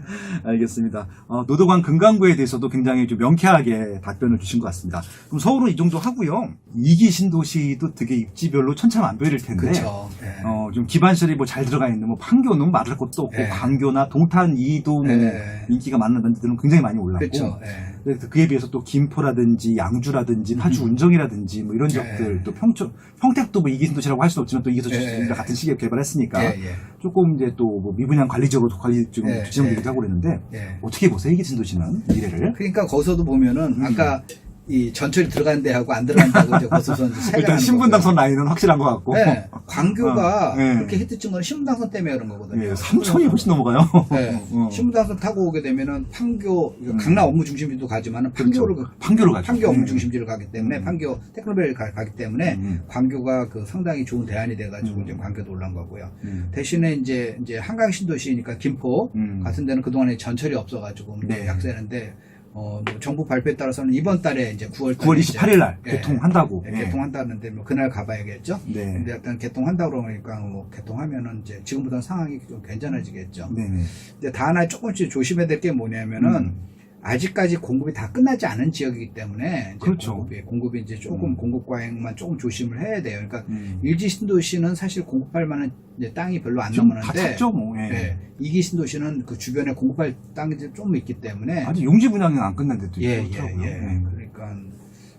Speaker 2: 알겠습니다. 노도관 금강구에 대해서도 굉장히 좀 명쾌하게 답변을 주신 것 같습니다. 그럼 서울은 이 정도 하고요. 2기 신도시도 되게 입지별로 천차만별일 텐데.
Speaker 1: 그렇죠. 네.
Speaker 2: 좀 기반시설이 뭐 잘 들어가 있는 뭐 판교는 말할 것도 없고
Speaker 1: 네.
Speaker 2: 광교나 동탄 2도 뭐
Speaker 1: 네.
Speaker 2: 인기가 많은 데들은 굉장히 많이 올랐고.
Speaker 1: 그렇죠. 네.
Speaker 2: 그래서 그에 비해서 또 김포라든지 양주라든지 파주 운정이라든지 뭐 이런 지역들 또 평택도 뭐 이기신도시라고 할 수 없지만 또 이기신도시랑 같은 시기에 개발했으니까
Speaker 1: 예.
Speaker 2: 조금 이제 또 뭐 미분양 관리적으로 관리 지금
Speaker 1: 예.
Speaker 2: 지정되기도 하고 그랬는데
Speaker 1: 예.
Speaker 2: 어떻게 보세요 이기신도시는 미래를?
Speaker 1: 그러니까 거기서도 보면은 아까 이 전철이 들어간 데하고 안 들어간 데하고 이제 거기서
Speaker 2: 일단 신분당선 라인은 확실한 것 같고.
Speaker 1: 네. 광교가
Speaker 2: 네.
Speaker 1: 그렇게 히트친 건 신분당선 때문에 그런 거거든요.
Speaker 2: 예, 3천이 훨씬 넘어가요.
Speaker 1: 네. 신분당선 타고 오게 되면은 판교, 강남 업무 중심지도 가지만은 판교를
Speaker 2: 판교로 가죠.
Speaker 1: 판교 업무 중심지를 가기 때문에 판교 테크노밸리를 가기 때문에
Speaker 2: 음.
Speaker 1: 광교가 그 상당히 좋은 대안이 돼가지고 이제 광교도 올라온 거고요. 대신에 이제 한강 신도시니까 김포 같은 데는 그동안에 전철이 없어가지고
Speaker 2: 네.
Speaker 1: 약세는데 뭐 정부 발표에 따라서는 이번 달에 이제 9월
Speaker 2: 28일 날
Speaker 1: 예,
Speaker 2: 개통한다고.
Speaker 1: 예, 개통한다는데 뭐 그날 가봐야겠죠.
Speaker 2: 네.
Speaker 1: 근데 일단 개통한다 그러니까 뭐 개통하면은 이제 지금보다 상황이 좀 괜찮아지겠죠.
Speaker 2: 네네.
Speaker 1: 근데 다 하나 조금씩 조심해야 될 게 뭐냐면은 아직까지 공급이 다 끝나지 않은 지역이기 때문에 이제
Speaker 2: 그렇죠.
Speaker 1: 공급이 이제 조금 공급 과잉만 조금 조심을 해야 돼요. 그러니까 일기 신도시는 사실 공급할 만한 이제 땅이 별로 안
Speaker 2: 좀 다
Speaker 1: 남았는데
Speaker 2: 찼죠 뭐. 예.
Speaker 1: 네, 이기 신도시는 그 주변에 공급할 땅이 좀 있기 때문에
Speaker 2: 아직 용지 분양은 안 끝난 데도
Speaker 1: 예.
Speaker 2: 있더라고요.
Speaker 1: 그러니까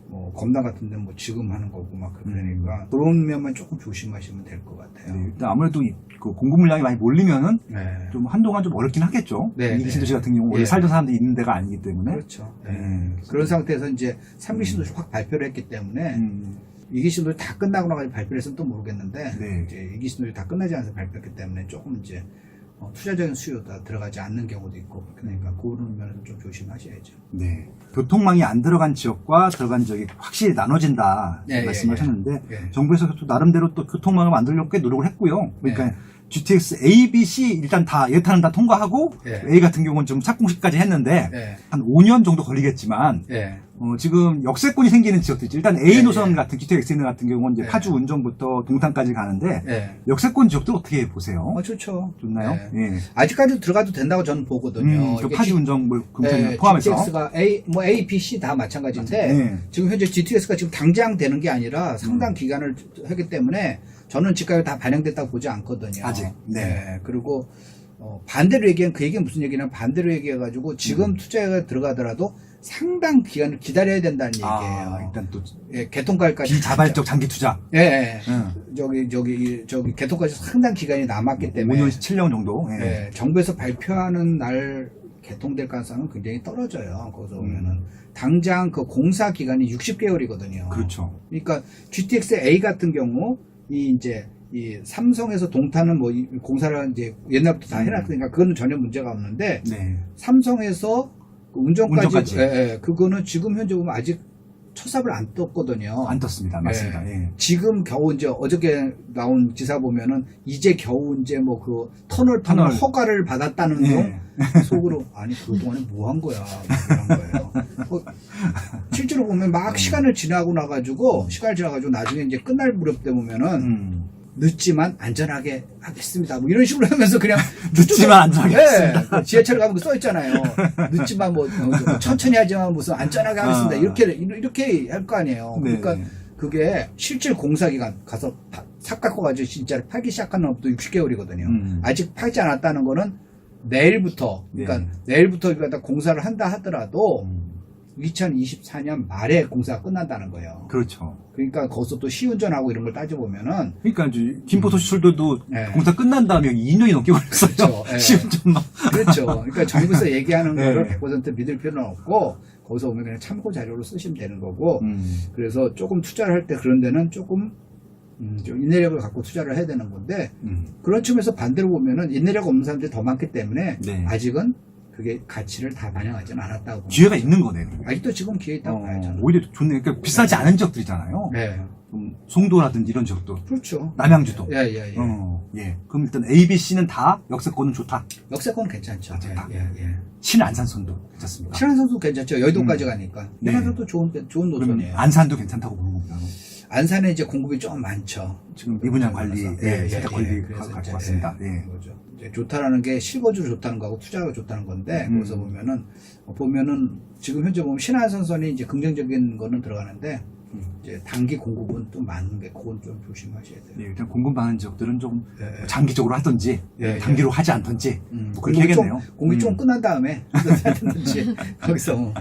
Speaker 1: 뭐 검단 같은 데는 뭐 지금 하는 거고 막 그러니까 그런 면만 조금 조심하시면 될 것 같아요.
Speaker 2: 네, 일단 아무래도 그 공급 물량이 많이 몰리면은
Speaker 1: 네.
Speaker 2: 좀 한동안 좀 어렵긴 하겠죠.
Speaker 1: 네,
Speaker 2: 이기 신도시 같은 경우 원래
Speaker 1: 예.
Speaker 2: 살던 사람들이 있는 데가 아니기 때문에.
Speaker 1: 그렇죠. 네.
Speaker 2: 네.
Speaker 1: 그런 상태에서 이제 3기 신도시 확 발표를 했기 때문에 2기 신도시 다 끝나고 나서 발표를 했으면 또 모르겠는데
Speaker 2: 네.
Speaker 1: 이제 2기 신도시 다 끝나지 않아서 발표했기 때문에 조금 이제 투자적인 수요가 들어가지 않는 경우도 있고 그러니까 그런 면에서 좀 조심하셔야죠.
Speaker 2: 네. 교통망이 안 들어간 지역과 들어간 지역이 확실히 나눠진다
Speaker 1: 예,
Speaker 2: 말씀하셨는데
Speaker 1: 예.
Speaker 2: 정부에서 또 나름대로 또 교통망을 만들려고 꽤 노력을 했고요. 그러니까 GTX A, B, C 일단 다 예탄은 다 통과하고
Speaker 1: 예.
Speaker 2: A 같은 경우는 좀 착공식까지 했는데
Speaker 1: 네.
Speaker 2: 한 5년 정도 걸리겠지만
Speaker 1: 예.
Speaker 2: 지금 역세권이 생기는 지역도 있죠. 일단 A
Speaker 1: 예,
Speaker 2: 노선
Speaker 1: 예.
Speaker 2: 같은 GTX 같은 경우는 이제
Speaker 1: 예.
Speaker 2: 파주 운정부터 동탄까지 가는데
Speaker 1: 예.
Speaker 2: 역세권 지역도 어떻게 보세요?
Speaker 1: 좋죠.
Speaker 2: 좋나요?
Speaker 1: 네.
Speaker 2: 예.
Speaker 1: 아직까지도 들어가도 된다고 저는 보거든요.
Speaker 2: 그
Speaker 1: 이게
Speaker 2: 파주 운정 뭐 금태를 포함해서
Speaker 1: GTX가 A, B, C 다 마찬가지인데
Speaker 2: 네.
Speaker 1: 지금 현재 GTX가 지금 당장 되는 게 아니라 상당 기간을 하기 때문에 저는 집값이 다 반영됐다고 보지 않거든요.
Speaker 2: 아직. 네.
Speaker 1: 그리고 반대로 얘기하면 그 얘기는 무슨 얘기냐면 반대로 얘기해가지고 지금 투자가 들어가더라도 상당 기간을 기다려야 된다는 얘기예요.
Speaker 2: 일단 또
Speaker 1: 개통까지
Speaker 2: 비자발적 장기 투자.
Speaker 1: 예.
Speaker 2: 응.
Speaker 1: 저기 개통까지 상당 기간이 남았기 때문에
Speaker 2: 5년 7년 정도. 예.
Speaker 1: 네, 정부에서 발표하는 날 개통될 가능성은 굉장히 떨어져요. 거기서 보면은 당장 그 공사 기간이 60개월이거든요.
Speaker 2: 그렇죠.
Speaker 1: 그러니까 GTX A 같은 경우 이 삼성에서 동탄은 뭐 공사를 이제 옛날부터 다 해놨으니까 그거는 전혀 문제가 없는데
Speaker 2: 네.
Speaker 1: 삼성에서 그 운전까지,
Speaker 2: 운전까지.
Speaker 1: 그거는 지금 현재 보면 아직 첫삽을 안 떴거든요.
Speaker 2: 안 떴습니다. 맞습니다. 예.
Speaker 1: 지금 겨우 이제 어저께 나온 기사 보면은 이제 겨우 이제 뭐 그 터널 허가를 받았다는 둥 속으로 아니 그동안에 뭐 한 거야 뭐 이런 거예요. 실제로 보면 막 시간을 지나고 나가지고 나중에 이제 끝날 무렵 때 보면은 늦지만 안전하게 하겠습니다. 뭐 이런 식으로 하면서 그냥
Speaker 2: 늦지만 안전하게 하겠습니다.
Speaker 1: 네, 지하철 가면 써 있잖아요. 늦지만 뭐 천천히 하지만 무슨 안전하게 하겠습니다. 이렇게 할 거 아니에요.
Speaker 2: 네.
Speaker 1: 그러니까 그게 실질 공사 기간 가서 삭 갖고 가지고 진짜로 팔기 시작하는 것도 60개월이거든요. 아직 팔지 않았다는 거는 내일부터 그러니까 내일부터 그러니까 공사를 한다 하더라도 2024년 말에 공사가 끝난다는 거예요.
Speaker 2: 그렇죠.
Speaker 1: 그러니까 거기서 또 시운전하고 이런 걸 따져보면은
Speaker 2: 그러니까 이제 김포도시철도도
Speaker 1: 네.
Speaker 2: 공사 끝난 다음에 2년이 넘게 걸렸어요.
Speaker 1: 그렇죠. 네.
Speaker 2: 시운전만.
Speaker 1: 그렇죠. 그러니까 정부에서 얘기하는
Speaker 2: 네.
Speaker 1: 거를 100% 믿을 필요는 없고 거기서 오면 그냥 참고 자료로 쓰시면 되는 거고 그래서 조금 투자를 할 때 그런 데는 조금 좀 인내력을 갖고 투자를 해야 되는 건데 그런 측면에서 반대로 보면은 인내력 없는 사람들이 더 많기 때문에
Speaker 2: 네.
Speaker 1: 아직은 그게 가치를 다 반영하지는 않았다고 봅니다.
Speaker 2: 기회가 있는 거네.
Speaker 1: 아직도 지금 기회 있다고 봐야죠.
Speaker 2: 오히려 좋네. 그러니까 비싸지 않은 지역들이잖아요.
Speaker 1: 네.
Speaker 2: 좀 송도라든지 이런 지역도.
Speaker 1: 그렇죠.
Speaker 2: 남양주도.
Speaker 1: 예.
Speaker 2: 예. 그럼 일단 A, B, C는 다 역세권은 좋다.
Speaker 1: 역세권 괜찮죠.
Speaker 2: 좋다.
Speaker 1: 예.
Speaker 2: 신안산선도 괜찮습니다.
Speaker 1: 신안 선수 괜찮죠. 여의도까지 가니까.
Speaker 2: 네.
Speaker 1: 신안 선수 좋은
Speaker 2: 그러면
Speaker 1: 노선이에요.
Speaker 2: 안산도 괜찮다고 보는 겁니다.
Speaker 1: 안산에 이제 공급이 좀 많죠.
Speaker 2: 지금 미분양 관리, 세대 관리
Speaker 1: 그래서
Speaker 2: 가지고
Speaker 1: 이제,
Speaker 2: 왔습니다. 예.
Speaker 1: 그거죠. 이제 좋다라는 게 실거주로 좋다는 거하고 투자가 좋다는 건데 거기서 보면은 지금 현재 보면 신안선선이 이제 긍정적인 거는 들어가는데 이제 단기 공급은 좀 많은 게 그건 좀 조심하셔야 돼요.
Speaker 2: 예, 일단 공급 많은 지역들은 좀
Speaker 1: 예.
Speaker 2: 장기적으로 하든지
Speaker 1: 예,
Speaker 2: 단기로 하지 않든지 뭐 그렇게
Speaker 1: 공급이
Speaker 2: 하겠네요.
Speaker 1: 공급이 좀 끝난 다음에 하든지 거기서 뭐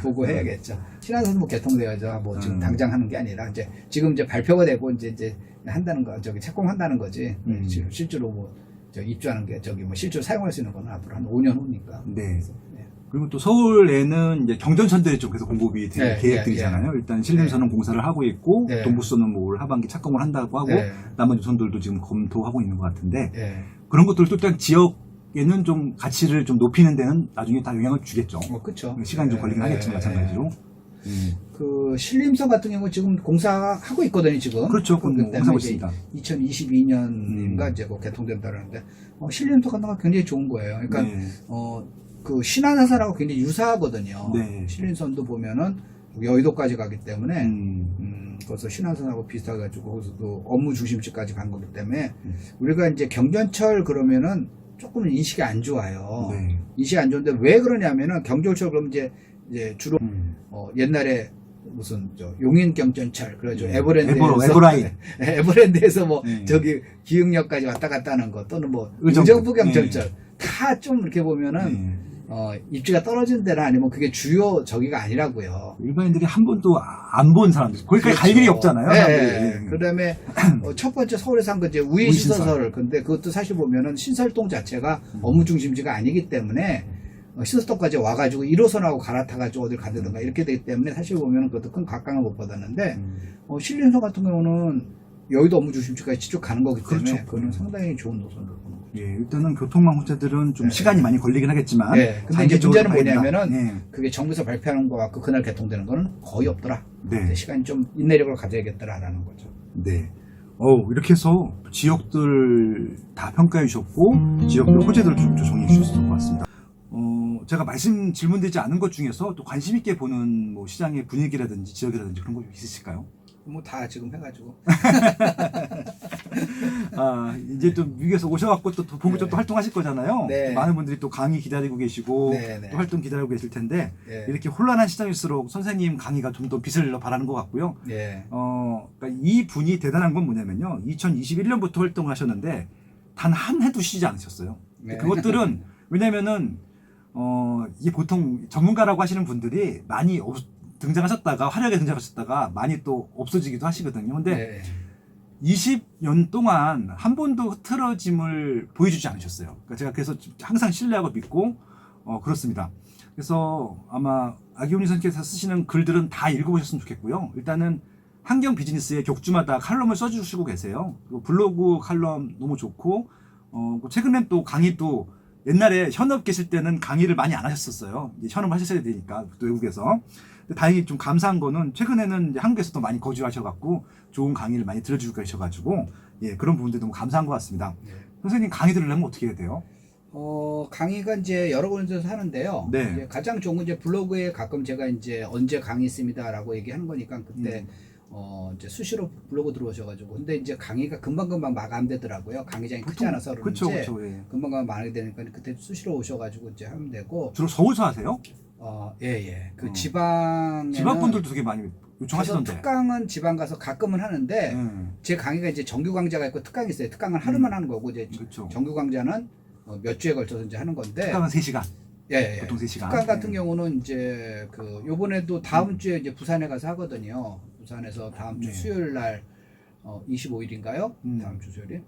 Speaker 1: 보고 해야겠죠. 신안선 뭐 개통돼야죠. 뭐 지금 당장 하는 게 아니라 지금 이제 발표가 되고 이제 한다는 거 착공한다는 거지. 지금 실제로 뭐 입주하는 게 뭐 실제로 사용할 수 있는 거는 앞으로 한 5년 후니까.
Speaker 2: 네.
Speaker 1: 그래서, 네.
Speaker 2: 그리고 또 서울에는 이제 경전선들이 좀 계속 공급이 될
Speaker 1: 네,
Speaker 2: 계획들이잖아요. 일단 신림선은 공사를 하고 있고
Speaker 1: 네.
Speaker 2: 동부선은 뭐 올 하반기 착공을 한다고 하고
Speaker 1: 네.
Speaker 2: 나머지 선들도 지금 검토하고 있는 것 같은데
Speaker 1: 예.
Speaker 2: 그런 것들도 일단 지역에는 좀 가치를 좀 높이는 데는 나중에 다 영향을 주겠죠.
Speaker 1: 그렇죠.
Speaker 2: 시간 좀 걸리긴 하겠지만 마찬가지로.
Speaker 1: 그 신림선 같은 경우 지금 공사하고 있거든요, 지금.
Speaker 2: 그렇죠.
Speaker 1: 그렇기 때문에
Speaker 2: 공사하고
Speaker 1: 이제
Speaker 2: 있습니다.
Speaker 1: 2022년인가 이제 그 개통된다는데 신림선 같은 거 굉장히 좋은 거예요. 그러니까
Speaker 2: 네.
Speaker 1: 그 신안산하고 굉장히 유사하거든요.
Speaker 2: 네.
Speaker 1: 신림선도 보면은 여의도까지 가기 때문에 그래서 신안선하고 비슷하게 가지고 거기서도 업무 중심지까지 간 거기 때문에 우리가 이제 경전철 그러면은 조금 인식이 안 좋아요.
Speaker 2: 네.
Speaker 1: 인식이 안 좋은데 왜 그러냐면은 경전철 그럼 이제 주로 옛날에 무슨 용인 경전철 그러죠. 에버랜드에서
Speaker 2: 에버라인.
Speaker 1: 에버랜드에서 뭐
Speaker 2: 네.
Speaker 1: 저기 기흥역까지 왔다 갔다 하는 거 또는 뭐
Speaker 2: 의정부.
Speaker 1: 의정부 경전철 다 좀 이렇게 보면은 입지가 떨어진 데나 아니면 그게 주요 저기가 아니라고요.
Speaker 2: 일반인들이 한 번도 안 본 사람들 거기까지 갈 일이 없잖아요.
Speaker 1: 네. 그다음에 첫 번째 서울에서 한 거 이제 우회시설설. 근데 그것도 사실 보면은 신설동 자체가 업무 중심지가 아니기 때문에 신설동까지 와가지고 1호선하고 갈아타가지고 어딜 가든가 이렇게 되기 때문에 사실 보면은 그것도 큰 각광을 못 받았는데 신림선 같은 경우는 여의도 업무 중심지까지 직접 가는 거기 때문에
Speaker 2: 그렇죠.
Speaker 1: 그거는 상당히 좋은 노선으로 보는 거죠.
Speaker 2: 예, 일단은 교통망 호재들은 좀 시간이 많이 걸리긴 하겠지만.
Speaker 1: 근데 이제 문제는 뭐냐면은
Speaker 2: 예.
Speaker 1: 그게 정부에서 발표하는 거와 그날 개통되는 거는 거의 없더라.
Speaker 2: 네.
Speaker 1: 시간이 좀 인내력을 가져야겠더라라는 거죠.
Speaker 2: 네. 이렇게 해서 지역들 다 평가해 주셨고, 지역별 호재들을 좀 정리해 주셨을 것 같습니다. 제가 질문드리지 않은 것 중에서 또 관심 있게 보는 뭐 시장의 분위기라든지 지역이라든지 그런 거 있으실까요?
Speaker 1: 뭐 다 지금 해가지고.
Speaker 2: 이제 또 미국에서 오셔갖고 또 본격적으로 또 활동하실 거잖아요.
Speaker 1: 네.
Speaker 2: 많은 분들이 또 강의 기다리고 계시고,
Speaker 1: 네.
Speaker 2: 또 활동 기다리고 계실 텐데,
Speaker 1: 네.
Speaker 2: 이렇게 혼란한 시장일수록 선생님 강의가 좀 더 빛을 발하는 것 같고요.
Speaker 1: 네.
Speaker 2: 그러니까 이 분이 대단한 건 뭐냐면요. 2021년부터 활동을 하셨는데, 단 한 해도 쉬지 않으셨어요.
Speaker 1: 네.
Speaker 2: 그것들은, 왜냐면은, 이게 보통 전문가라고 하시는 분들이 많이 등장하셨다가, 화려하게 등장하셨다가 많이 또 없어지기도 하시거든요. 근데
Speaker 1: 네.
Speaker 2: 20년 동안 한 번도 흐트러짐을 보여주지 않으셨어요. 그러니까 제가 그래서 항상 신뢰하고 믿고, 그렇습니다. 그래서 아마 아기훈이 선생님께서 쓰시는 글들은 다 읽어보셨으면 좋겠고요. 일단은 환경 비즈니스의 격주마다 칼럼을 써주시고 계세요. 그리고 블로그 칼럼 너무 좋고, 최근엔 또 강의도 옛날에 현업 계실 때는 강의를 많이 안 하셨었어요. 이제 현업을 하셔야 되니까, 또 외국에서. 근데 다행히 좀 감사한 거는 최근에는 이제 한국에서도 많이 거주하셔갖고 좋은 강의를 많이 들어주고 계셔가지고, 예, 그런 부분들 너무 감사한 것 같습니다.
Speaker 1: 네.
Speaker 2: 선생님 강의 들으려면 어떻게 해야 돼요?
Speaker 1: 강의가 이제 여러 군데서 하는데요.
Speaker 2: 네.
Speaker 1: 이제 가장 좋은 건 이제 블로그에 가끔 제가 이제 언제 강의 있습니다라고 얘기하는 거니까 그때 이제 수시로 블로그 들어오셔가지고 근데 이제 강의가 금방금방 마감되더라고요. 강의장이 크지 않아서
Speaker 2: 그쵸,
Speaker 1: 그런지
Speaker 2: 그쵸, 예.
Speaker 1: 금방금방 많이 되니까 그때 수시로 오셔가지고 이제 하면 되고
Speaker 2: 주로 서울서 하세요?
Speaker 1: 예예 그
Speaker 2: 어.
Speaker 1: 지방에는
Speaker 2: 지방 분들도 되게 많이
Speaker 1: 가서
Speaker 2: 요청하시던데.
Speaker 1: 특강은 지방 가서 가끔은 하는데 제 강의가 이제 정규 강좌가 있고 특강이 있어요. 특강은 하루만 하는 거고 이제
Speaker 2: 그렇죠.
Speaker 1: 정규 강좌는 몇 주에 걸쳐서 이제 하는 건데
Speaker 2: 특강은 3시간.
Speaker 1: 예,
Speaker 2: 보통 3시간.
Speaker 1: 특강 같은 경우는 이제 그 요번에도 다음 주에 이제 부산에 가서 하거든요. 부산에서 다음 주
Speaker 2: 네.
Speaker 1: 수요일 날 25일인가요?
Speaker 2: 음.
Speaker 1: 다음 주 수요일이.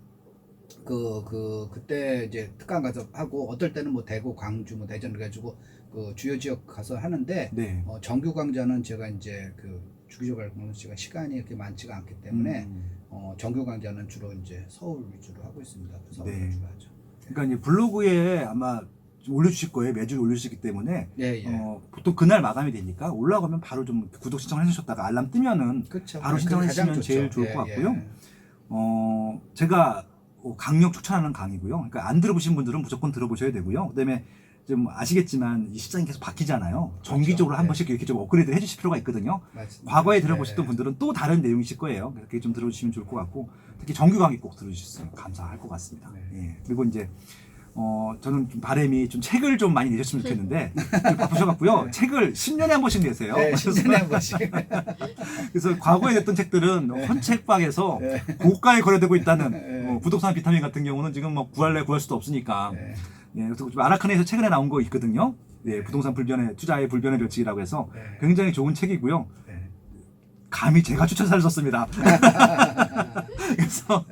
Speaker 1: 그때 이제 특강 가서 하고 어떨 때는 뭐 대구, 광주, 뭐 대전 그래가지고 그 주요 지역 가서 하는데
Speaker 2: 네.
Speaker 1: 정규 강좌는 제가 이제 그 주기적으로 하는 제가 시간이 이렇게 많지가 않기 때문에 정규 강좌는 주로 이제 서울 위주로 하고 있습니다. 서울
Speaker 2: 네.
Speaker 1: 위주로 하죠.
Speaker 2: 그러니까 이제 블로그에 아마 좀 올려주실 거예요. 매주 올려주시기 때문에
Speaker 1: 예, 예.
Speaker 2: 보통 그날 마감이 되니까 올라가면 바로 좀 구독 신청을 해주셨다가 알람 뜨면은
Speaker 1: 그렇죠.
Speaker 2: 바로 신청하시면 제일 좋을 것 같고요. 제가 강력 추천하는 강의고요. 그러니까 안 들어보신 분들은 무조건 들어보셔야 되고요. 그다음에 좀 아시겠지만 이 시장이 계속 바뀌잖아요. 정기적으로 한
Speaker 1: 네.
Speaker 2: 번씩 이렇게 좀 업그레이드 해주실 필요가 있거든요.
Speaker 1: 맞습니다.
Speaker 2: 과거에 들어보셨던
Speaker 1: 네.
Speaker 2: 분들은 또 다른 내용이실 거예요. 그렇게 좀 들어주시면 좋을 것 같고 특히 정규 강의 꼭 들어주셨으면 감사할 것 같습니다.
Speaker 1: 네.
Speaker 2: 예. 그리고 이제 저는 좀 바람이 좀 책을 좀 많이 내셨으면 좋겠는데 좀 바쁘셔갖고요.
Speaker 1: 네.
Speaker 2: 책을 10년에 한 번씩 내세요.
Speaker 1: 네, 10년에 한 번씩.
Speaker 2: 그래서 과거에 냈던 책들은 헌책방에서
Speaker 1: 네.
Speaker 2: 고가에 거래되고 있다는
Speaker 1: 네.
Speaker 2: 부동산 비타민 같은 경우는 지금 뭐 구할 수도 없으니까
Speaker 1: 네.
Speaker 2: 예, 그래서 좀 아라칸에서 최근에 나온 거 있거든요. 예, 부동산 불변의 투자의 불변의 법칙이라고 해서
Speaker 1: 네.
Speaker 2: 굉장히 좋은 책이고요.
Speaker 1: 네.
Speaker 2: 감히 제가 추천사를 썼습니다. 그래서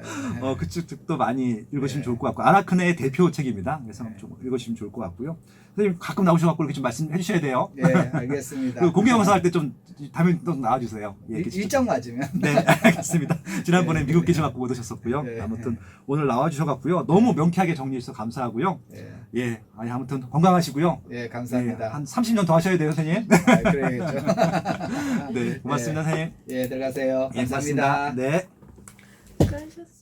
Speaker 2: 그 책도 많이 읽으시면
Speaker 1: 네.
Speaker 2: 좋을 것 같고 아라크네의 대표 책입니다. 그래서 좀 읽으시면 좋을 것 같고요. 선생님 가끔 나오셔갖고 이렇게 좀 말씀해 주셔야 돼요.
Speaker 1: 예, 알겠습니다.
Speaker 2: 그 공개 영상 할 때 좀 다음에 또 나와주세요. 예, 이렇게
Speaker 1: 일정 맞으면.
Speaker 2: 네, 알겠습니다. 지난번에
Speaker 1: 네.
Speaker 2: 미국 계셔갖고 못 오셨었고요.
Speaker 1: 네.
Speaker 2: 아무튼 오늘 나와주셔갖고요. 너무 명쾌하게 정리해 주셔서 감사하고요.
Speaker 1: 예,
Speaker 2: 예, 아니, 아무튼 건강하시고요.
Speaker 1: 예, 감사합니다.
Speaker 2: 예, 한 30년 더 하셔야 돼요, 선생님.
Speaker 1: 그래야죠.
Speaker 2: 네, 고맙습니다, 선생님.
Speaker 1: 예, 들어가세요.
Speaker 2: 예,
Speaker 1: 감사합니다.
Speaker 2: 고맙습니다. 네.
Speaker 3: 수고하셨습니다.